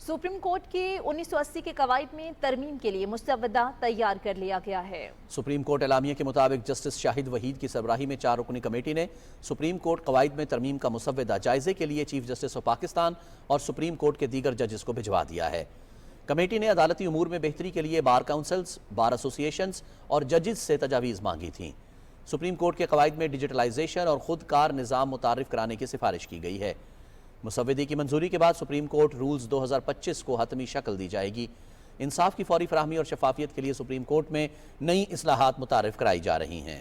सुप्रीम कोर्ट के 1980 के कवायद में तरमीम के लिए मुसवदा तैयार कर लिया गया है। सुप्रीम कोर्ट एलामिया के मुताबिक जस्टिस शाहिद वहीद की सरबराही में 4 रुकनी कमेटी ने सुप्रीम कोर्ट कवायद में तरमीम का मुसवदा जायजे के लिए चीफ जस्टिस ऑफ पाकिस्तान और सुप्रीम कोर्ट के दीगर जजेस को भिजवा दिया है। कमेटी ने अदालती उमूर में बेहतरी के लिए बार काउंसिल्स, बार एसोसिएशंस और जजेस से तजावीज़ मांगी थीं। सुप्रीम कोर्ट के कवायद में डिजिटलाइजेशन और खुद कार निज़ाम मुतारिफ कराने की सिफारिश की गई है। मुसवदे की मंजूरी के बाद सुप्रीम कोर्ट रूल्स 2025 को हतमी शक्ल दी जाएगी। इंसाफ की फौरी फराहमी और शफाफियत के लिए सुप्रीम कोर्ट में नई इस्लाहात मुतारिफ कराई जा रही हैं।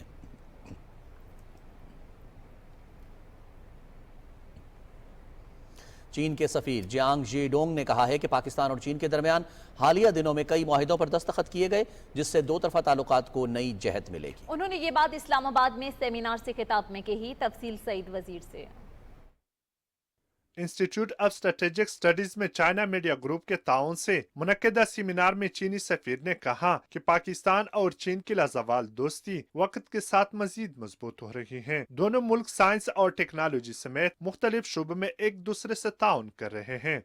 चीन के सफीर जियांग जीडोंग ने कहा है कि पाकिस्तान और चीन के दरमियान हालिया दिनों में कई मुआहिदों पर दस्तखत किए गए, जिससे दो तरफा ताल्लुकात को नई जहत मिलेगी। उन्होंने ये बात इस्लामाबाद में सेमिनार से खिताब में कही। तफसील सईद वजीर से। इंस्टीट्यूट ऑफ स्ट्रेटेजिक स्टडीज में चाइना मीडिया ग्रुप के ताउन से मुनक्किदा सेमिनार में चीनी सफीर ने कहा कि पाकिस्तान और चीन की लाजवाल दोस्ती वक्त के साथ मजीद मजबूत हो रही है। दोनों मुल्क साइंस और टेक्नोलॉजी समेत मुख्तलिफ शोबों में एक दूसरे से ताउन कर रहे हैं।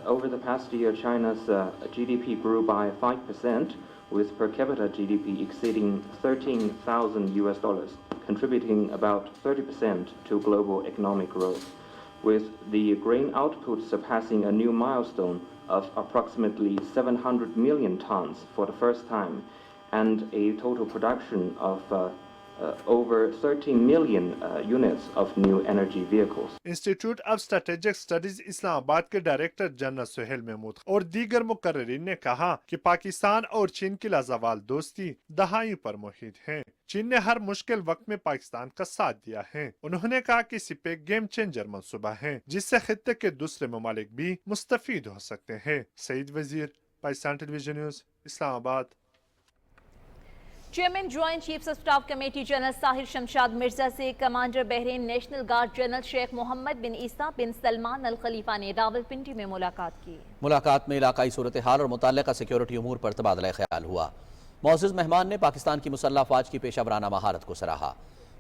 Over the past year, China's GDP grew by 5%, with per capita GDP exceeding $13,000, contributing about 30% to global economic growth, with the grain output surpassing a new milestone of approximately 700 million tons for the first time, and a total production of over 13 million units of new energy vehicles. Institute of strategic studies Islamabad के director general Suhail Mahmood और दीगर मुकर्रिरीन ने कहा कि पाकिस्तान और चीन की लाजवाल दोस्ती दहाइयों पर मुहित है। चीन ने हर मुश्किल वक्त में पाकिस्तान का साथ दिया है। उन्होंने कहा कि इसी पे गेम चेंजर मंसूबा है, जिससे खित्ते के दूसरे ममालिक भी मुस्तफीद हो सकते हैं। Saeed Wazir, Pakistan television news, Islamabad. Chairman joint chiefs of staff committee general Sahir Shamshad Mirza से commander Bahrain national guard general Sheikh Mohammed bin Isa bin Salman Al Khalifa ने रावलपिंडी में मुलाकात की। मुलाकात में इलाकाई सूरत हाल और मुतल्लिका सिक्योरिटी उमूर पर तबादला ख्याल हुआ। मोअज़्ज़िज़ मेहमान ने पाकिस्तान की मुसल्लह फ़ौज की पेशा वराना महारत को सराहा।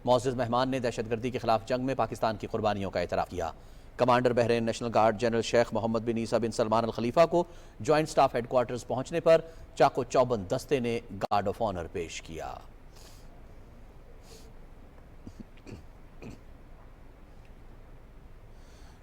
मोअज़्ज़िज़ मेहमान ने दहशतगर्दी के खिलाफ जंग में पाकिस्तान की कुर्बानियों का एतराफ़ किया। Commander Bahrain national guard general Sheikh Mohammed bin Isa bin Salman Al Khalifa को ज्वाइंट स्टाफ हेडक्वार्टर्स पहुंचने पर चाको चौबंद दस्ते ने गार्ड ऑफ ऑनर पेश किया।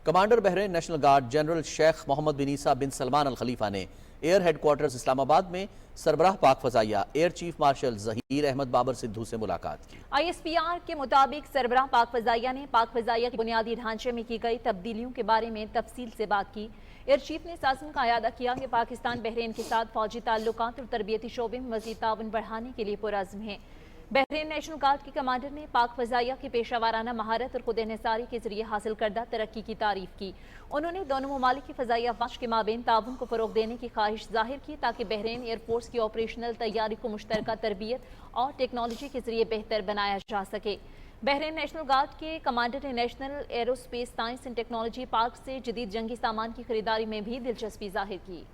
Commander Bahrain national guard general Sheikh Mohammed bin Isa bin Salman Al Khalifa ने air headquarters Islamabad में सरबराह पाक फजाइया air chief marshal Zaheer Ahmad Babar Sidhu से मुलाकात की। ISPR के मुताबिक सरबराह पाक फजाइया ने पाक फजाइया के बुनियादी ढांचे में की गई तब्दीलियों के बारे में तफसील से बात की। एयर चीफ ने साज़न का अयादा किया कि पाकिस्तान बहरीन के साथ फौजी ताल्लुकात और तरबियती शोबे में मज़ीद ताउन बढ़ाने के लिए पुरअज़्म है। बहरीन नेशनल गार्ड के कमांडर ने पाक फजाइया की पेशा वाराना महारत और खुद इन्हिसारी के जरिए हासिल करदा तरक्की की तारीफ की। उन्होंने दोनों ममालिक की फजाइया फ़ौज के माबेन ताउन को फ़रोग़ देने की ख्वाहिश जाहिर की, ताकि बहरीन एयरफोर्स की ऑपरेशनल तैयारी को मुश्तरका तरबियत और टेक्नोलॉजी के जरिए बेहतर बनाया जा सके। बहरीन नेशनल गार्ड के कमांडर ने national aerospace science and technology park से जदीद जंगी सामान की खरीदारी में भी दिलचस्पी जाहिर की।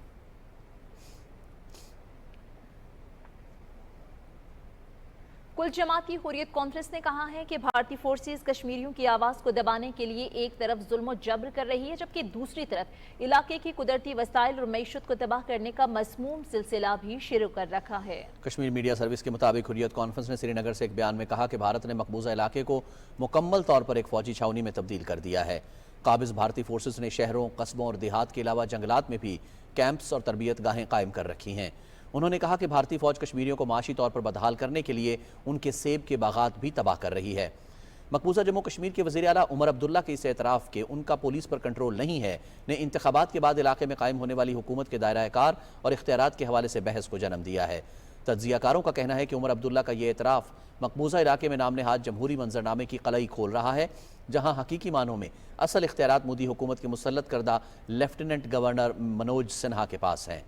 कुल जमात की हुर्रियत कॉन्फ्रेंस ने कहा है कि भारतीय फोर्सेस कश्मीरियों की आवाज़ को दबाने के लिए एक तरफ जुल्म जबर कर रही है, जबकि दूसरी तरफ इलाके की कुदरती वसाइल और मईशत को तबाह करने का मज़मूम सिलसिला भी शुरू कर रखा है। कश्मीर मीडिया सर्विस के मुताबिक हुर्रियत कॉन्फ्रेंस ने श्रीनगर से एक बयान में कहा कि भारत ने मकबूजा इलाके को मुकम्मल तौर पर एक फौजी छावनी में तब्दील कर दिया है। काबिज भारतीय फोर्सेस ने शहरों, कस्बों और देहात के अलावा जंगलात में भी कैंप्स और तरबियत गाहें कायम कर रखी हैं। उन्होंने कहा कि भारतीय फौज कश्मीरियों को माशी तौर पर बदहाल करने के लिए उनके सेब के बागात भी तबाह कर रही है। मकबूजा जम्मू कश्मीर के वज़ीर आला उमर अब्दुल्ला के इस एतराफ़ के उनका पुलिस पर कंट्रोल नहीं है ने इंतखाबात के बाद इलाके में कायम होने वाली हुकूमत के दायरा कार और इख्तियारात के हवाले से बहस को जन्म दिया है। तज्ज़ियाकारों का कहना है कि उमर अब्दुल्ला का ये एतराफ़ मकबूजा इलाके में नाम नहाद जमहूरी मंजरनामे की कलई खोल रहा है, जहाँ हकीकी मानों में असल इख्तियारात मोदी हुकूमत के मुसल्लत करदा लेफ्टिनेंट गवर्नर मनोज सिन्हा के पास हैं।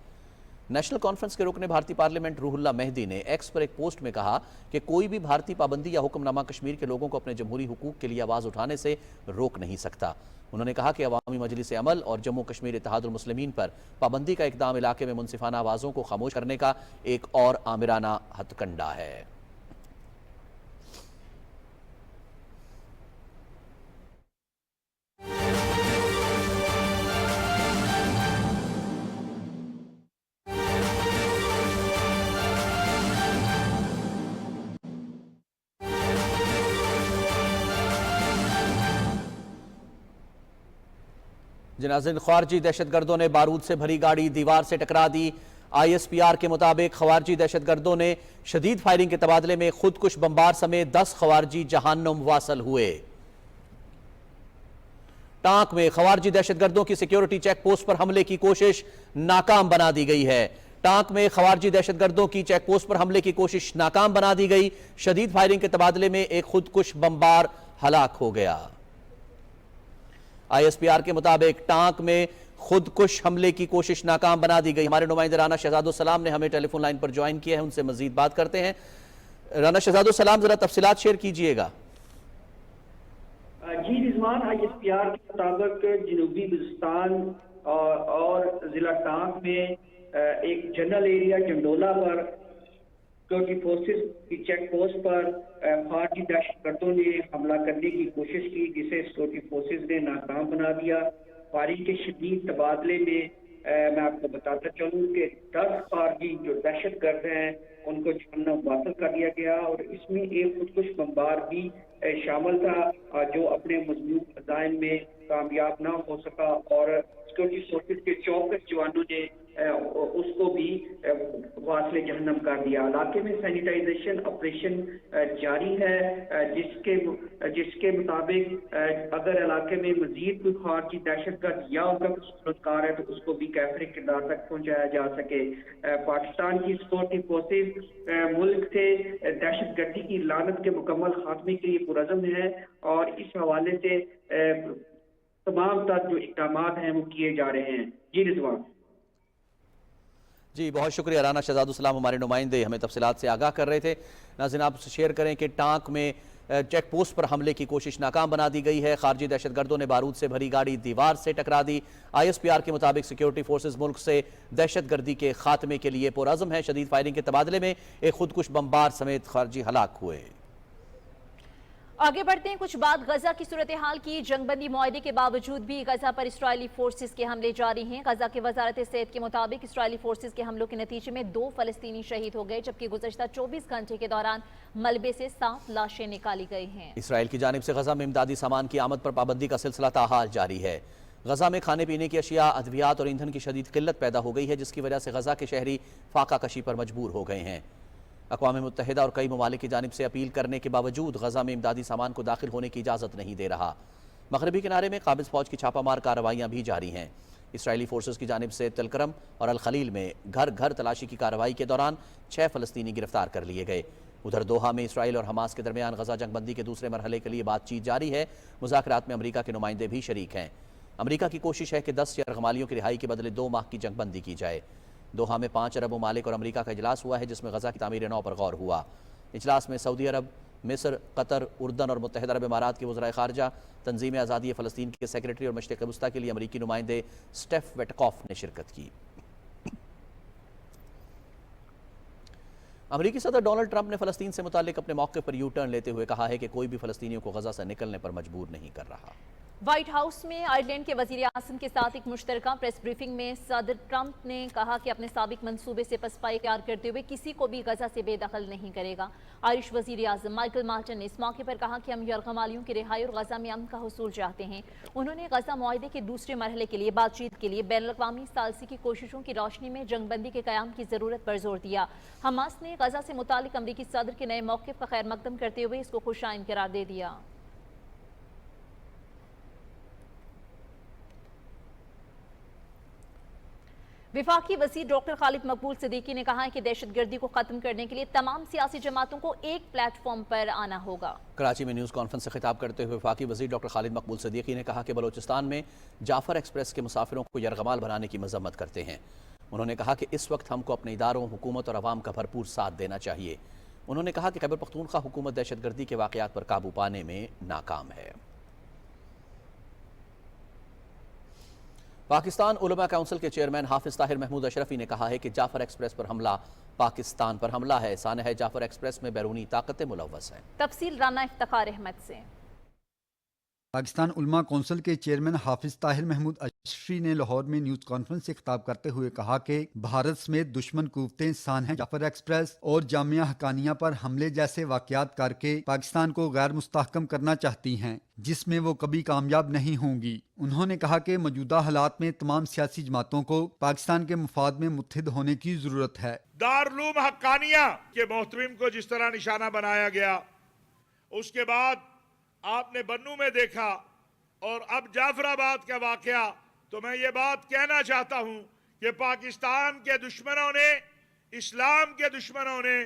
नेशनल कॉन्फ्रेंस के रुकने भारतीय पार्लियामेंट रूहुल्ला मेहदी ने एक्स पर एक पोस्ट में कहा कि कोई भी भारतीय पाबंदी या हुक्मनामा कश्मीर के लोगों को अपने जमहूरी हुकूक के लिए आवाज़ उठाने से रोक नहीं सकता। उन्होंने कहा कि अवामी मजलिस अमल और जम्मू कश्मीर इत्तेहादुल मुस्लिमीन पर पाबंदी का इक़दाम इलाके में मुनसिफाना आवाज़ों को खामोश करने का एक और आमिराना हथकंडा है। नाज़रीन, ख़वारजी दहशत गर्दों ने बारूद से भरी गाड़ी दीवार से टकरा दी। ISPR के मुताबिक ख़वारजी दहशत गर्दों ने शदीद फायरिंग के तबादले में खुदकुश बमबार समेत 10 ख़वारजी जहन्नुम वासल हुए। टांक में ख़वारजी दहशत गर्दों की सिक्योरिटी चेक पोस्ट पर हमले की कोशिश नाकाम बना दी गई है। टांक में ख़वारजी दहशत गर्दों की चेक पोस्ट पर हमले की कोशिश नाकाम बना दी गई। शदीद फायरिंग के तबादले में एक खुदकुश बमबार हलाक हो गया। ISPR के मुताबिक टांक में खुदकुश हमले की कोशिश नाकाम बना दी गई। हमारे नुमाइंदे राना शहजादुल सलाम ने हमें टेलीफोन लाइन पर ज्वाइन किया है, उनसे मजीद बात करते हैं। राना शहजादुल सलाम, जरा तफसीलात शेयर कीजिएगा। जी रिजवान, ISPR के मुताबिक जनूबी बलूचिस्तान और जिला टांक में एक जनरल एरिया जंडोला पर सिक्योरिटी फोर्सेस की चेक पोस्ट पर ख़वारजी दहशतगर्दों ने हमला करने की कोशिश की, जिसे सिक्योरिटी फोर्सेस ने नाकाम बना दिया। फायरिंग के शदीद तबादले में मैं आपको बताता चलूँ कि 10 ख़वारजी जो दहशतगर्द हैं उनको जहन्नुम वासल कर दिया गया और इसमें एक खुदकुश बमबार भी शामिल था, जो अपने मजबूत अज़ाइम में कामयाब ना हो सका और सिक्योरिटी फोर्सेस के 24 जवानों ने उसको भी वासले जहन्नम कर दिया। इलाके में सैनिटाइजेशन ऑपरेशन जारी है, जिसके मुताबिक अगर इलाके में मजीद कोई खारजी दहशतगर्द या उनका कोई सूरतकार है तो उसको भी कैफरे किरदार तक पहुंचाया जा सके। पाकिस्तान की सिक्योरिटी फोर्सेस मुल्क से दहशतगर्दी की लानत के मुकम्मल खात्मे के लिए पुरज़म है और इस हवाले से तमाम तर जो इक़दामात हैं वो किए जा रहे हैं। जी रिजवान। जी बहुत शुक्रिया राना शहजादुल सलाम, हमारे नुमाइंदे हमें तफसीलात से आगाह कर रहे थे। नाज़रीन, आप शेयर करें कि टांक में चेक पोस्ट पर हमले की कोशिश नाकाम बना दी गई है। खारजी दहशतगर्दों ने बारूद से भरी गाड़ी दीवार से टकरा दी। ISPR के मुताबिक सिक्योरिटी फोर्सेस मुल्क से दहशतगर्दी के खात्मे के लिए पुरअज़म है। शदीद फायरिंग के तबादले में एक खुदकुश बमबार समेत खारजी हलाक हुए। आगे बढ़ते हैं, कुछ बात गजा की सूरत हाल की। जंगबंदी मुआहदे के बावजूद भी गजा पर इसराइली फोर्सेस के हमले जारी हैं। गजा के वजारत सेहत के मुताबिक इसराइली फोर्सेस के हमलों के नतीजे में 2 फलस्तीनी शहीद हो गए, जबकि गुज़श्ता 24 घंटे के दौरान मलबे से 7 लाशें निकाली गई हैं। इसराइल की जानिब से गजा में इमदादी सामान की आमद पर पाबंदी का सिलसिला ताहाल जारी है। गजा में खाने पीने की अशिया, अद्वियात और ईंधन की शदीद किल्लत पैदा हो गई है, जिसकी वजह से गजा के शहरी फाका कशी पर मजबूर हो गए हैं। अक़वाम मुत्तहिदा और कई ममालिक की जानिब से अपील करने के बावजूद गजा में इमदादी सामान को दाखिल होने की इजाज़त नहीं दे रहा। मगरबी किनारे में काबिज़ फ़ौज की छापामार कार्रवाइयाँ भी जारी हैं। इसराइली फोर्सेस की जानिब से तलकरम और अल खलील में घर घर तलाशी की कार्रवाई के दौरान 6 फ़लस्तीनी गिरफ्तार कर लिए गए। उधर दोहा में इसराइल और हमास के दरमियान गजा जंगबंदी के दूसरे मरहले के लिए बातचीत जारी है। मुज़ाकरात में अमरीका के नुमाइंदे भी शरीक हैं। अमरीका की कोशिश है कि 10 यरगमालियों की रिहाई के बदले 2 माह की जंगबंदी की जाए। दोहा में 5 अरब ममालिक और अमरीका का इजलास हुआ है, जिसमें गजा की तामीर नौ पर गौर हुआ। इजलास में सऊदी अरब, मिस्र, कतर, उर्दन और मुत्तहिदा अरब इमारात के वज़राए ख़ारजा, तंजीम आज़ादी फ़लस्तीन के सेक्रेटरी और मशरिक़ वस्ता के लिए अमरीकी नुमाइंदे स्टेफ वेटकॉफ ने शिरकत की। अमरीकी सदर डोनाल्ड ट्रंप ने फ़लस्तीन से मुताल्लिक़ अपने मौक़े पर यू टर्न लेते हुए कहा है कि कोई भी फ़लस्तीनियों को गजा से निकलने पर मजबूर नहीं कर रहा। व्हाइट हाउस में आयरलैंड के वज़ीर आज़म के साथ एक मुश्तरका प्रेस ब्रीफिंग में सदर ट्रंप ने कहा कि अपने साबिक मंसूबे से पसपाई इख्तियार करते हुए किसी को भी गजा से बेदखल नहीं करेगा। आयरिश वज़ीर आज़म माइकल मार्टिन ने इस मौके पर कहा कि हम यरगमालियों की रिहाई और गजा में अमन का हुसूल चाहते हैं। उन्होंने गजा मुआहदे के दूसरे मरहले के लिए बातचीत के लिए बैनुल-अक़वामी सालसी की कोशिशों की रोशनी में जंगबंदी के क़याम की ज़रूरत पर जोर दिया। हमास ने गजा से मुतालिक अमरीकी सदर के नए मौक़िफ़ का खैर मकदम करते हुए इसको खुशाइन करार दे दिया। विफाकी वज़ीर डॉक्टर खालिद मकबूल सिद्दीकी ने कहा है कि दहशतगर्दी को खत्म करने के लिए तमाम सियासी जमातों को एक प्लेटफॉर्म पर आना होगा। कराची में न्यूज़ कॉन्फ्रेंस से खिताब करते हुए विफाकी वज़ीर डॉक्टर खालिद मकबूल सिद्दीकी ने कहा कि बलोचिस्तान में जाफर एक्सप्रेस के मुसाफिरों को यरगमाल बनाने की मजम्मत करते हैं। उन्होंने कहा कि इस वक्त हमको अपने इदारों, हुकूमत और अवाम का भरपूर साथ देना चाहिए। उन्होंने कहा कि खैबर पख्तूनख्वा हुकूमत दहशतगर्दी के वाक़यात पर काबू पाने में नाकाम है। पाकिस्तान उलमा काउंसिल के चेयरमैन हाफिज ताहिर महमूद अशरफी ने कहा है कि जाफर एक्सप्रेस पर हमला पाकिस्तान पर हमला है। सानह जाफर एक्सप्रेस में बैरूनी ताकतें मुलव्वस हैं। तफसील राना इफ्तिखार अहमद से। پاکستان علماء کونسل کے چیئرمین حافظ طاہر محمود اشرفی نے لاہور میں نیوز کانفرنس سے خطاب کرتے ہوئے کہا کہ بھارت سمیت دشمن قوتیں سان ہیں جعفر ایکسپریس اور جامعہ حقانیہ پر حملے جیسے واقعات کر کے پاکستان کو غیر مستحکم کرنا چاہتی ہیں، جس میں وہ کبھی کامیاب نہیں ہوں گی۔ انہوں نے کہا کہ موجودہ حالات میں تمام سیاسی جماعتوں کو پاکستان کے مفاد میں متحد ہونے کی ضرورت ہے۔ دارالعلوم حقانیہ کے محترم کو جس طرح نشانہ بنایا گیا، اس کے بعد آپ نے بنو میں دیکھا اور اب جعفر آباد کا واقعہ، تو میں یہ بات کہنا چاہتا ہوں کہ پاکستان کے دشمنوں نے، اسلام کے دشمنوں نے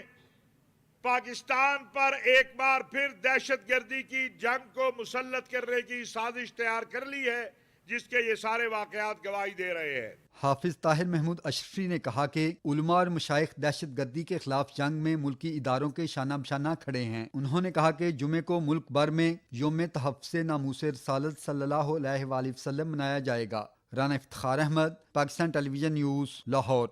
پاکستان پر ایک بار پھر دہشت گردی کی جنگ کو مسلط کرنے کی سازش تیار کر لی ہے، جس کے یہ سارے واقعات گواہی دے رہے ہیں۔ حافظ طاہر محمود اشرفی نے کہا کہ علماء اور مشائخ دہشت گردی کے خلاف جنگ میں ملکی اداروں کے شانہ بشانہ کھڑے ہیں۔ انہوں نے کہا کہ جمعے کو ملک بھر میں یوم تحفظ ناموس رسالت صلی اللہ علیہ وآلہ وسلم منایا جائے گا۔ Rana Iftikhar Ahmed, Pakistan television news, Lahore.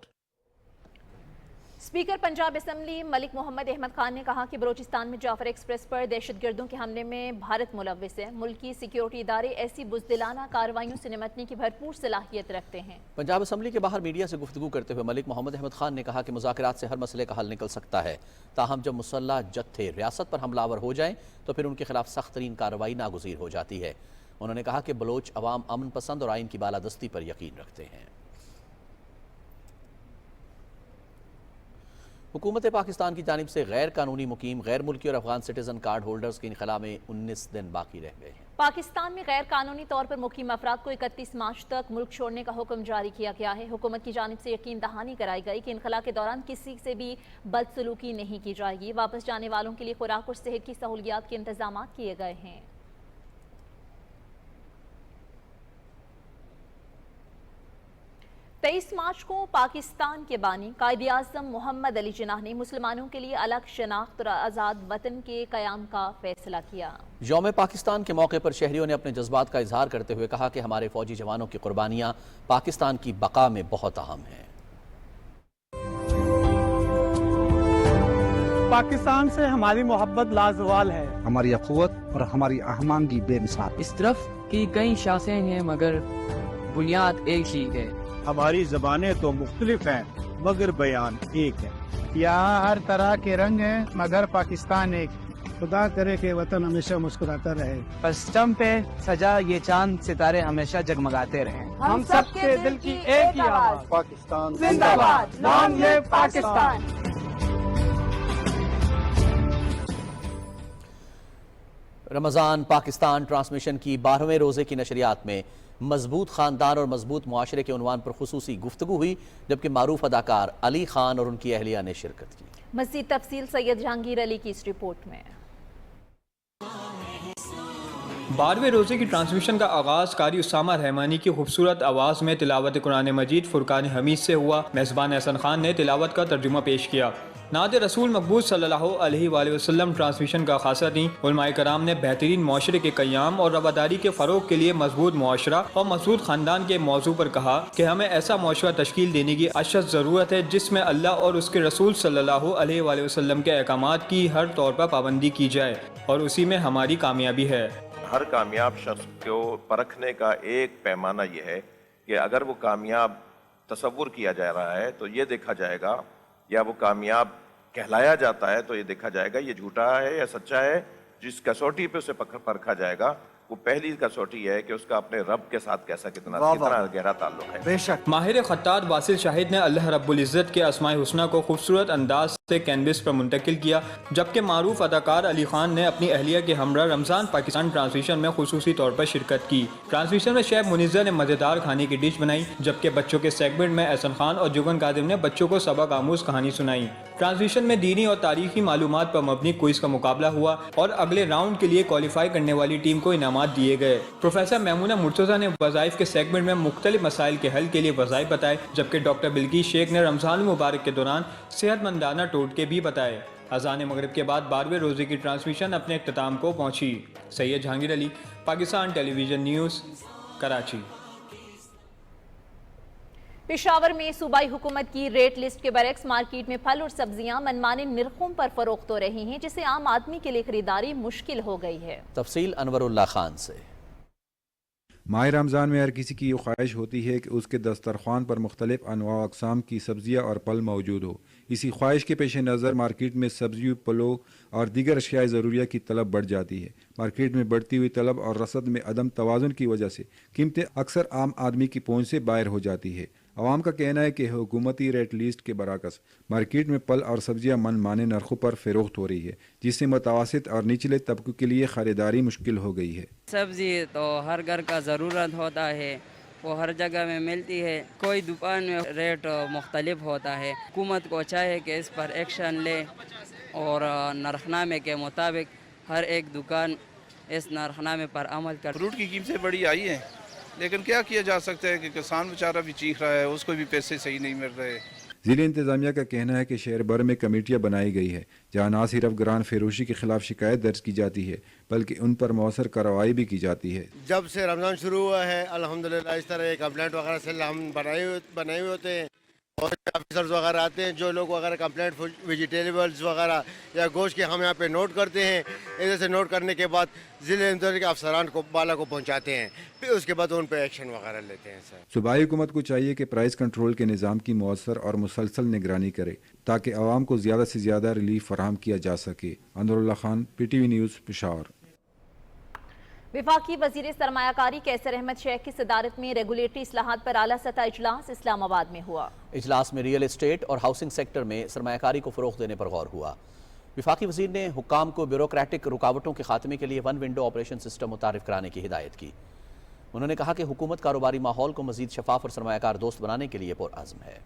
Speaker Punjab assembly Malik Muhammad Ahmad Khan نے کہا کہ بلوچستان میں جعفر ایکسپریس پر دہشت گردوں کے حملے میں بھارت ملوث ہے۔ ملکی سیکیورٹی ادارے ایسی بزدلانہ کارروائیوں سے نمٹنے کی بھرپور صلاحیت رکھتے ہیں۔ پنجاب اسمبلی کے باہر میڈیا سے گفتگو کرتے ہوئے ملک محمد احمد خان نے کہا کہ مذاکرات سے ہر مسئلے کا حل نکل سکتا ہے، تاہم جب مسلح جتھے ریاست پر حملہ آور ہو جائیں تو پھر ان کے خلاف سخت ترین کارروائی ناگزیر ہو جاتی ہے۔ انہوں نے کہا کہ بلوچ عوام امن پسند اور آئین کی بالادستی پر یقین رکھتے ہیں۔ حکومت پاکستان کی جانب سے غیر قانونی مقیم، غیر ملکی اور افغان سٹیزن کارڈ ہولڈرز کے انخلاء میں 19 دن باقی رہ گئے ہیں۔ پاکستان میں غیر قانونی طور پر مقیم افراد کو 31 مارچ تک ملک چھوڑنے کا حکم جاری کیا گیا ہے۔ حکومت کی جانب سے یقین دہانی کرائی گئی کہ انخلاء کے دوران کسی سے بھی بدسلوکی نہیں کی جائے گی۔ واپس جانے والوں کے لیے خوراک اور صحت کی سہولیات کے انتظامات کیے گئے ہیں۔ 23 مارچ کو پاکستان کے بانی قائد اعظم محمد علی جناح نے مسلمانوں کے لیے الگ شناخت اور آزاد وطن کے قیام کا فیصلہ کیا۔ یوم پاکستان کے موقع پر شہریوں نے اپنے جذبات کا اظہار کرتے ہوئے کہا کہ ہمارے فوجی جوانوں کی قربانیاں پاکستان کی بقا میں بہت اہم ہیں۔ پاکستان سے ہماری محبت لازوال ہے، ہماری اخوت اور ہماری ہمانگی بے مثال۔ اس طرف کی کئی شاخیں ہیں مگر بنیاد ایک ہی ہے۔ ہماری زبانیں تو مختلف ہیں مگر بیان ایک ہے۔ یہاں ہر طرح کے رنگ ہیں مگر پاکستان ایک۔ خدا کرے کہ وطن ہمیشہ مسکراتا رہے، پرچم پہ سجا یہ چاند ستارے ہمیشہ جگمگاتے رہیں۔ ہم سب کے دل کی ایک ہی آواز، پاکستان زندہ باد، لانگ لیو پاکستان۔ رمضان پاکستان ٹرانسمیشن کی 12ویں روزے کی نشریات میں مضبوط خاندان اور مضبوط معاشرے کے عنوان پر خصوصی گفتگو ہوئی، جبکہ معروف اداکار علی خان اور ان کی اہلیہ نے شرکت کی۔ مزید تفصیل سید جہانگیر علی کی اس رپورٹ میں۔ 12ویں روزے کی ٹرانسمیشن کا آغاز قاری اسامہ رحمانی کی خوبصورت آواز میں تلاوت قرآن مجید فرقان حمید سے ہوا۔ میزبان احسن خان نے تلاوت کا ترجمہ پیش کیا۔ نعت رسول مقبوض صلی اللہ علیہ وآلہ وسلم ٹرانسمیشن کا خاصہ دیں۔ علماء کرام نے بہترین معاشرے کے قیام اور رواداری کے فروغ کے لیے مضبوط معاشرہ اور مضبوط خاندان کے موضوع پر کہا کہ ہمیں ایسا معاشرہ تشکیل دینے کی اشد ضرورت ہے جس میں اللہ اور اس کے رسول صلی اللہ علیہ وآلہ وسلم کے احکامات کی ہر طور پر پابندی کی جائے، اور اسی میں ہماری کامیابی ہے۔ ہر کامیاب شخص کو پرکھنے کا ایک پیمانہ یہ ہے کہ اگر وہ کامیاب تصور کیا جا رہا ہے تو یہ دیکھا جائے گا، یا وہ کامیاب کہلایا جاتا ہے تو یہ دیکھا جائے گا یہ جھوٹا ہے یا سچا ہے۔ جس کسوٹی پہ اسے پرکھا جائے گا وہ پہلی کسوٹی ہے کہ اس کا اپنے رب کے ساتھ کتنا گہرا تعلق ہے۔ بے شک ماہر خطاط واصل شاہد نے اللہ رب العزت کے اسماء حسنہ کو خوبصورت انداز سے کینوس پر منتقل کیا، جبکہ معروف اداکار علی خان نے اپنی اہلیہ کے ہمراہ رمضان پاکستان ٹرانسمیشن میں خصوصی طور پر شرکت کی۔ ٹرانسمیشن میں شیف منیزہ نے مزیدار کھانے کی ڈش بنائی، جبکہ بچوں کے سیگمنٹ میں احسن خان اور جگن قادم نے بچوں کو سبق آموز کہانی سنائی۔ ٹرانسمیشن میں دینی اور تاریخی معلومات پر مبنی کوئز کا مقابلہ ہوا اور اگلے راؤنڈ کے لیے کوالیفائی کرنے والی ٹیم کو انعامات دیے گئے۔ پروفیسر میمونہ مرتضیٰ نے وظائف کے سیگمنٹ میں مختلف مسائل کے حل کے لیے وظائف بتائے، جبکہ ڈاکٹر بلقیس شیخ نے رمضان المبارک کے دوران صحت مندانہ ٹوٹکے بھی بتائے۔ اذان مغرب کے بعد 12ویں روزے کی ٹرانسمیشن اپنے اختتام کو پہنچی۔ سید جہانگیر علی، Pakistan television news, Karachi. Peshawar میں صوبائی حکومت کی ریٹ لسٹ کے برعکس مارکیٹ میں پھل اور سبزیاں منمانے نرخوں پر فروخت ہو رہی ہیں، جس سے عام آدمی کے لیے خریداری مشکل ہو گئی ہے۔ تفصیل انور اللہ خان سے۔ ماہ رمضان میں ہر کسی کی یہ خواہش ہوتی ہے کہ اس کے دسترخوان پر مختلف انواع و اقسام کی سبزیاں اور پھل موجود ہو. اسی خواہش کے پیش نظر مارکیٹ میں سبزیوں، پھلوں اور دیگر اشیاء ضروریہ کی طلب بڑھ جاتی ہے. مارکیٹ میں بڑھتی ہوئی طلب اور رسد میں عدم توازن کی وجہ سے قیمتیں اکثر عام آدمی کی پہنچ سے باہر ہو جاتی ہے. عوام کا کہنا ہے کہ حکومتی ریٹ لیسٹ کے برعکس مارکیٹ میں پھل اور سبزیاں من مانے نرخوں پر فروخت ہو رہی ہے، جس سے متوسط اور نچلے طبقوں کے لیے خریداری مشکل ہو گئی ہے. سبزی تو ہر گھر کا ضرورت ہوتا ہے، وہ ہر جگہ میں ملتی ہے. کوئی دکان میں ریٹ مختلف ہوتا ہے. حکومت کو چاہے کہ اس پر ایکشن لے اور نرخنامے کے مطابق ہر ایک دکان اس نرخنامے پر عمل کر. فروٹ کی قیمتیں بڑی آئی ہیں، لیکن کیا کیا جا سکتا ہے کہ کسان بیچارہ بھی چیخ رہا ہے، اس کو بھی پیسے صحیح نہیں مل رہے. ضلع انتظامیہ کا کہنا ہے کہ شہر بھر میں کمیٹیاں بنائی گئی ہے جہاں نہ صرف گران فروشی کے خلاف شکایت درج کی جاتی ہے بلکہ ان پر مؤثر کارروائی بھی کی جاتی ہے. جب سے رمضان شروع ہوا ہے الحمدللہ اس طرح کمپلینٹ وغیرہ سے ہم بنائے ہوئے ہوتے ہیں اور آفیسرز وغیرہ آتے ہیں، جو لوگ وغیرہ کمپلینٹ ویجیٹیبلز وغیرہ یا گوشت کے ہم یہاں پہ نوٹ کرتے ہیں. ادھر سے نوٹ کرنے کے بعد ضلع انتظامیہ کے افسران کو بالا کو پہنچاتے ہیں، پھر اس کے بعد ان پہ ایکشن وغیرہ لیتے ہیں. سر صوبائی حکومت کو چاہیے کہ پرائز کنٹرول کے نظام کی مؤثر اور مسلسل نگرانی کرے تاکہ عوام کو زیادہ سے زیادہ ریلیف فراہم کیا جا سکے. Anwar Ullah Khan, P T V news, Peshawar. وفاقی وزیر سرمایہ کاری کیسر احمد شیخ کی صدارت میں ریگولیٹری اصلاحات پر اعلیٰ سطح اجلاس اسلام آباد میں ہوا. اجلاس میں ریئل اسٹیٹ اور ہاؤسنگ سیکٹر میں سرمایہ کاری کو فروغ دینے پر غور ہوا. وفاقی وزیر نے حکام کو بیوروکریٹک رکاوٹوں کے خاتمے کے لیے ون ونڈو آپریشن سسٹم متعارف کرانے کی ہدایت کی. انہوں نے کہا کہ حکومت کاروباری ماحول کو مزید شفاف اور سرمایہ کار دوست بنانے کے لیے پرعزم ہے.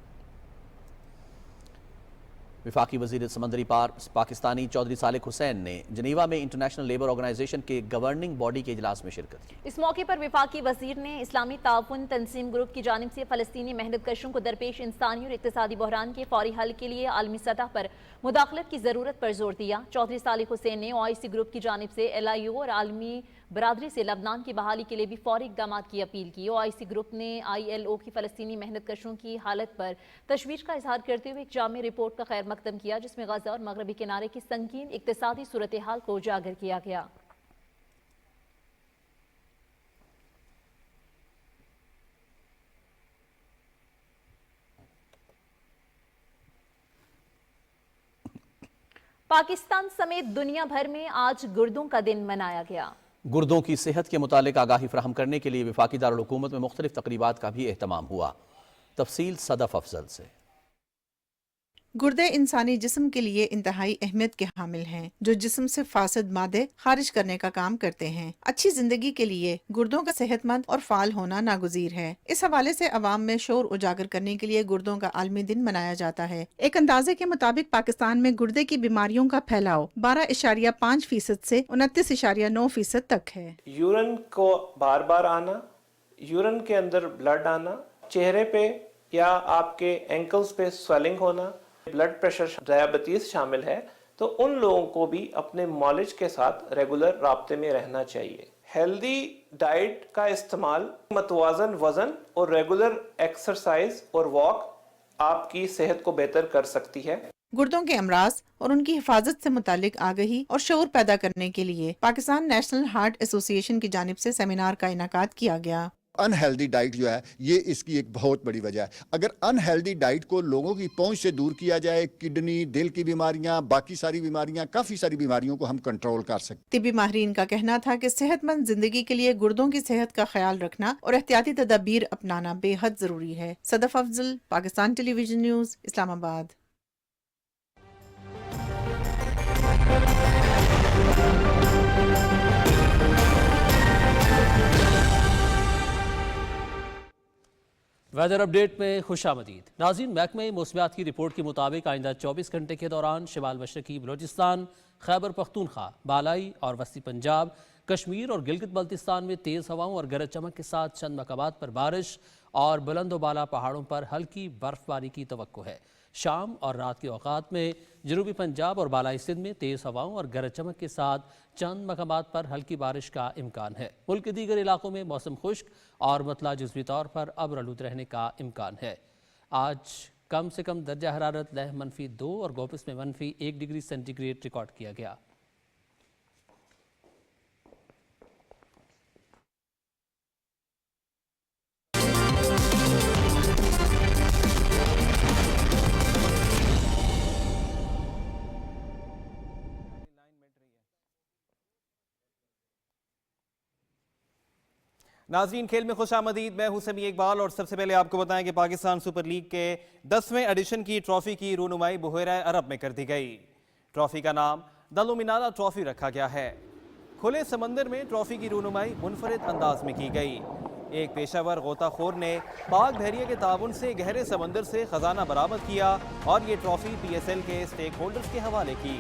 وفاقی وزیر سمندری پاکستانی چودھری صالح حسین نے جنیوا میں انٹرنیشنل لیبر آرگنائزیشن کے گورننگ باڈی کے اجلاس میں شرکت کی. اس موقع پر وفاقی وزیر نے اسلامی تعاون تنظیم گروپ کی جانب سے فلسطینی محنت کشوں کو درپیش انسانی اور اقتصادی بحران کے فوری حل کے لیے عالمی سطح پر مداخلت کی ضرورت پر زور دیا. چودھری صالح حسین نے OIC گروپ کی جانب سے LIU اور عالمی برادری سے لبنان کی بحالی کے لیے بھی فوری اقدامات کی اپیل کی. OIC گروپ نے ILO کی فلسطینی محنت کشوں کی حالت پر تشویش کا اظہار کرتے ہوئے ایک جامع رپورٹ کا خیر مقدم کیا جس میں غزہ اور مغربی کنارے کی سنگین اقتصادی صورتحال کو اجاگر کیا گیا. پاکستان سمیت دنیا بھر میں آج گردوں کا دن منایا گیا. گردوں کی صحت کے متعلق آگاہی فراہم کرنے کے لیے وفاقی دارالحکومت میں مختلف تقریبات کا بھی اہتمام ہوا. تفصیل صدف افضل سے. گردے انسانی جسم کے لیے انتہائی اہمیت کے حامل ہیں جو جسم سے فاسد مادے خارج کرنے کا کام کرتے ہیں. اچھی زندگی کے لیے گردوں کا صحت مند اور فعال ہونا ناگزیر ہے. اس حوالے سے عوام میں شعور اجاگر کرنے کے لیے گردوں کا عالمی دن منایا جاتا ہے. ایک اندازے کے مطابق پاکستان میں گردے کی بیماریوں کا پھیلاؤ 12.5% سے 29.9% تک ہے. یورین کو بار بار آنا، یورین کے اندر بلڈ آنا، چہرے پہ یا آپ کے اینکلز پہ سویلنگ ہونا، بلڈ پریشر، ڈائبٹیز شامل ہے، تو ان لوگوں کو بھی اپنے معالج کے ساتھ ریگولر رابطے میں رہنا چاہیے. ہیلدی ڈائٹ کا استعمال، متوازن وزن اور ریگولر ایکسرسائز اور واک آپ کی صحت کو بہتر کر سکتی ہے. گردوں کے امراض اور ان کی حفاظت سے متعلق آگہی اور شعور پیدا کرنے کے لیے پاکستان نیشنل ہارٹ ایسوسی ایشن کی جانب سے سیمینار کا انعقاد کیا گیا. ان ہیلدی ڈائٹ جو ہے یہ اس کی ایک بہت بڑی وجہ ہے. اگر ان ہیلدی ڈائٹ کو لوگوں کی پہنچ سے دور کیا جائے، کڈنی، دل کی بیماریاں، باقی ساری بیماریاں، کافی ساری بیماریوں کو ہم کنٹرول کر سکتے. طبی ماہرین کا کہنا تھا کہ صحت مند زندگی کے لیے گردوں کی صحت کا خیال رکھنا اور احتیاطی تدابیر اپنانا بے حد ضروری ہے. صدف افضل، پاکستان ٹیلی ویژن نیوز، اسلام آباد. ویدر اپ ڈیٹ میں خوش آمدید. ناظرین، محکمہ موسمیات کی رپورٹ کے مطابق آئندہ 24 گھنٹے کے دوران شمال مشرقی بلوچستان، خیبر پختونخوا، بالائی اور وسطی پنجاب، کشمیر اور گلگت بلتستان میں تیز ہواؤں اور گرج چمک کے ساتھ چند مقامات پر بارش اور بلند و بالا پہاڑوں پر ہلکی برف باری کی توقع ہے. شام اور رات کے اوقات میں جنوبی پنجاب اور بالائی سندھ میں تیز ہواؤں اور گرج چمک کے ساتھ چند مقامات پر ہلکی بارش کا امکان ہے. ملک کے دیگر علاقوں میں موسم خشک اور مطلع جزوی طور پر ابر آلود رہنے کا امکان ہے. آج کم سے کم درجہ حرارت لہ -2 اور گوپس میں -1 ڈگری سینٹی گریڈ ریکارڈ کیا گیا. नाज़रीन, खेल में खुश आमदीद। मैं हूं समी इकबाल और सबसे पहले आपको बताएं कि पाकिस्तान सुपर लीग के 10वें एडिशन की ट्रॉफी की रूनुमाई बुहैरा अरब में कर दी गई। ट्रॉफी का नाम दलुमिनारा ट्रॉफी रखा गया है। खुले समंदर में ट्रॉफी की रूनुमाई मुनफरिद अंदाज में की गई। एक पेशावर गोताखोर ने पाक बहरिया के ताउन से गहरे समंदर से खजाना बरामद किया और ये ट्रॉफी PSL के स्टेक होल्डर्स के हवाले की।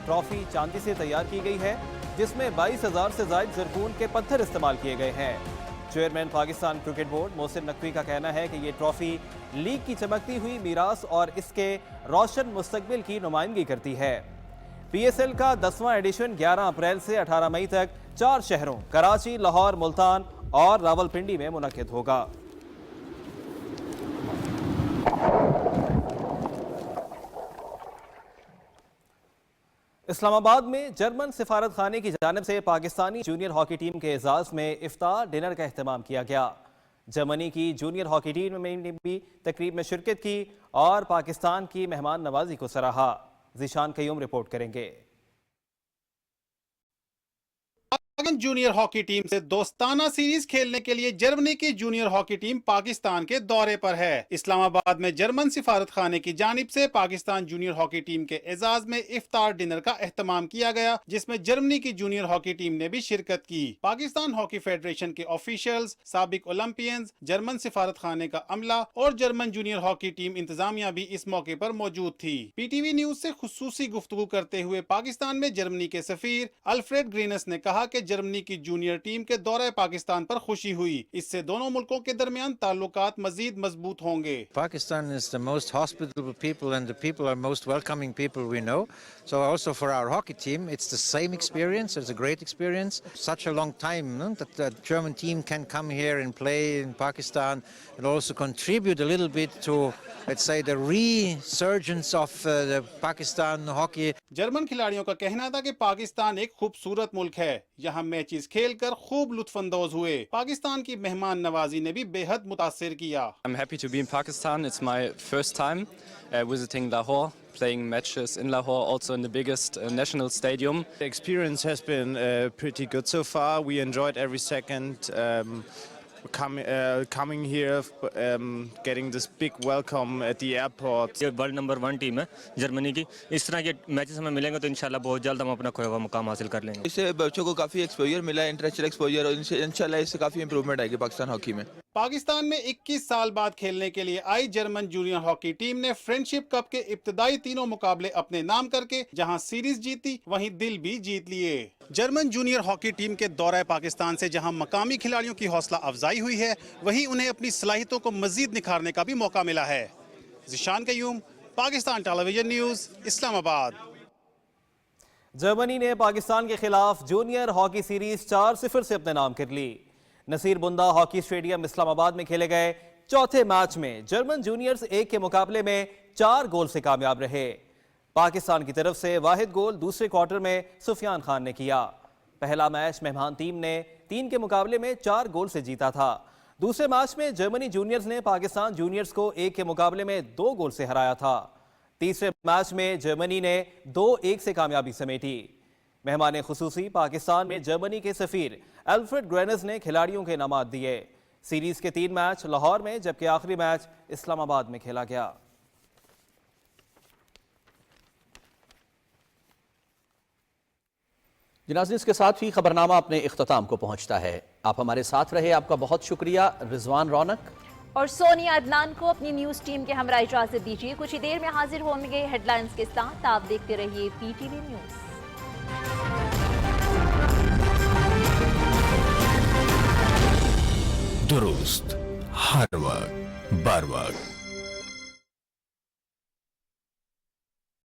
ट्रॉफी चांदी से तैयार की गई है, जिसमें 22,000 से ज़ायद ज़रकून के पत्थर इस्तेमाल किए गए हैं। Chairman Pakistan cricket board Mohsin Naqvi का कहना है कि ये ट्रॉफी लीग की चमकती हुई मीरास और इसके रोशन मुस्तकबिल की नुमाइंदगी करती है। PSL का 10वां एडिशन 11 अप्रैल से 18 मई तक 4 शहरों कराची, लाहौर, मुल्तान और रावलपिंडी में मुनक्किद होगा। इस्लामाबाद में जर्मन सिफारत खाने की जानिब से पाकिस्तानी जूनियर हॉकी टीम के एजाज में इफ्तार डिनर का एहतमाम किया गया। जर्मनी की जूनियर हॉकी टीम ने भी तकरीब में शिरकत की और पाकिस्तान की मेहमान नवाजी को सराहा। ज़ीशान कयूम रिपोर्ट करेंगे। जूनियर हॉकी टीम से दोस्ताना सीरीज खेलने के लिए जर्मनी की जूनियर हॉकी टीम पाकिस्तान के दौरे पर है। इस्लामाबाद में जर्मन सिफारत खाने की जानिब से पाकिस्तान जूनियर हॉकी टीम के एजाज में इफ्तार डिनर का एहतमाम किया गया, जिसमें जर्मनी की जूनियर हॉकी टीम ने भी शिरकत की। पाकिस्तान हॉकी फेडरेशन के ऑफिशियल्स, साबिक ओलंपियंस, जर्मन सिफारत खाने का अमला और जर्मन जूनियर हॉकी टीम इंतजामिया भी इस मौके पर मौजूद थी। PTV न्यूज से खुसूसी गुफ्तगू करते हुए पाकिस्तान में जर्मनी के सफीर अल्फ्रेड ग्रीनस ने कहा कि जर्मनी की जूनियर टीम के दौरे पाकिस्तान पर खुशी हुई। इससे दोनों मुल्कों के दरमियान ताल्लुकात मजीद मजबूत होंगे। Pakistan is the most hospitable people and the people are most welcoming people we know. So also for our hockey team, it's the same experience. It's a great experience. Such a long time that the German team can come here and play in Pakistan and also contribute a little bit to, let's say, the resurgence of the Pakistan hockey. German खिलाड़ियों का कहना था कि पाकिस्तान एक खूबसूरत मुल्क है, यहाँ मैचेस खेलकर खूब लुत्फानंदोज हुए। पाकिस्तान की मेहमान नवाजी ने भी बेहद मुतासिर किया। I'm happy to be in Pakistan. It's my first time visiting Lahore, playing matches in Lahore, also in the biggest national stadium. The experience has been pretty good so far. We enjoyed every second. Coming here, getting this big welcome at the airport. ये world number 1 team है Germany की। इस तरह के matches हमें मिलेंगे तो इंशाल्लाह बहुत जल्द हम अपना खोया हुआ मुकाम हासिल कर लेंगे। इससे बच्चों को काफ़ी एक्सपोजर मिला है, इंटरनेशनल एक्सपोजर, और इंशाल्लाह इससे काफ़ी इंप्रूवमेंट आएगी पाकिस्तान हॉकी में। पाकिस्तान में 21 साल बाद खेलने के लिए आई जर्मन जूनियर हॉकी टीम ने फ्रेंडशिप कप के इब्तदाई तीनों मुकाबले अपने नाम करके जहां सीरीज जीती वहीं दिल भी जीत लिए। जर्मन जूनियर हॉकी टीम के दौरे पाकिस्तान से जहां मकामी खिलाड़ियों की हौसला अफजाई हुई है, वहीं उन्हें अपनी सलाहियतों को मजीद निखारने का भी मौका मिला है। Zeeshan Qayyum, Pakistan television news, Islamabad. Germany ने पाकिस्तान के खिलाफ जूनियर हॉकी सीरीज 4-0 से अपने नाम कर ली। नसीर बुंदा हॉकी स्टेडियम इस्लामाबाद में खेले गए चौथे मैच में जर्मन जूनियर्स 1 के मुकाबले में 4 गोल से कामयाब रहे। पाकिस्तान की तरफ से वाहिद गोल दूसरे क्वार्टर में सुफियान खान ने किया। पहला मैच मेहमान टीम ने 3 के मुकाबले में 4 गोल से जीता था। दूसरे मैच में जर्मनी जूनियर्स ने पाकिस्तान जूनियर्स को 1 के मुकाबले में 2 गोल से हराया था। तीसरे मैच में जर्मनी ने 2-1 से कामयाबी समेटी। मेहमान खुसूसी पाकिस्तान में जर्मनी के सफीर अल्फ्रेड ग्रेनस ने खिलाड़ियों के इनामात दिए। सीरीज के 3 मैच लाहौर में जबकि आखिरी मैच इस्लामाबाद में खेला गया। नाज़रीन, इसके साथ ही खबरनामा अपने इख्तिताम को पहुंचता है। आप हमारे साथ रहे, आपका बहुत शुक्रिया। रिजवान रौनक और सोनिया अदनान को अपनी न्यूज टीम के हमरा इजाजत दीजिए। कुछ ही देर में हाजिर होंगे हेडलाइंस के साथ। आप देखते रहिए PTV न्यूज। दुरुस्त हर वक्त बार वक्त।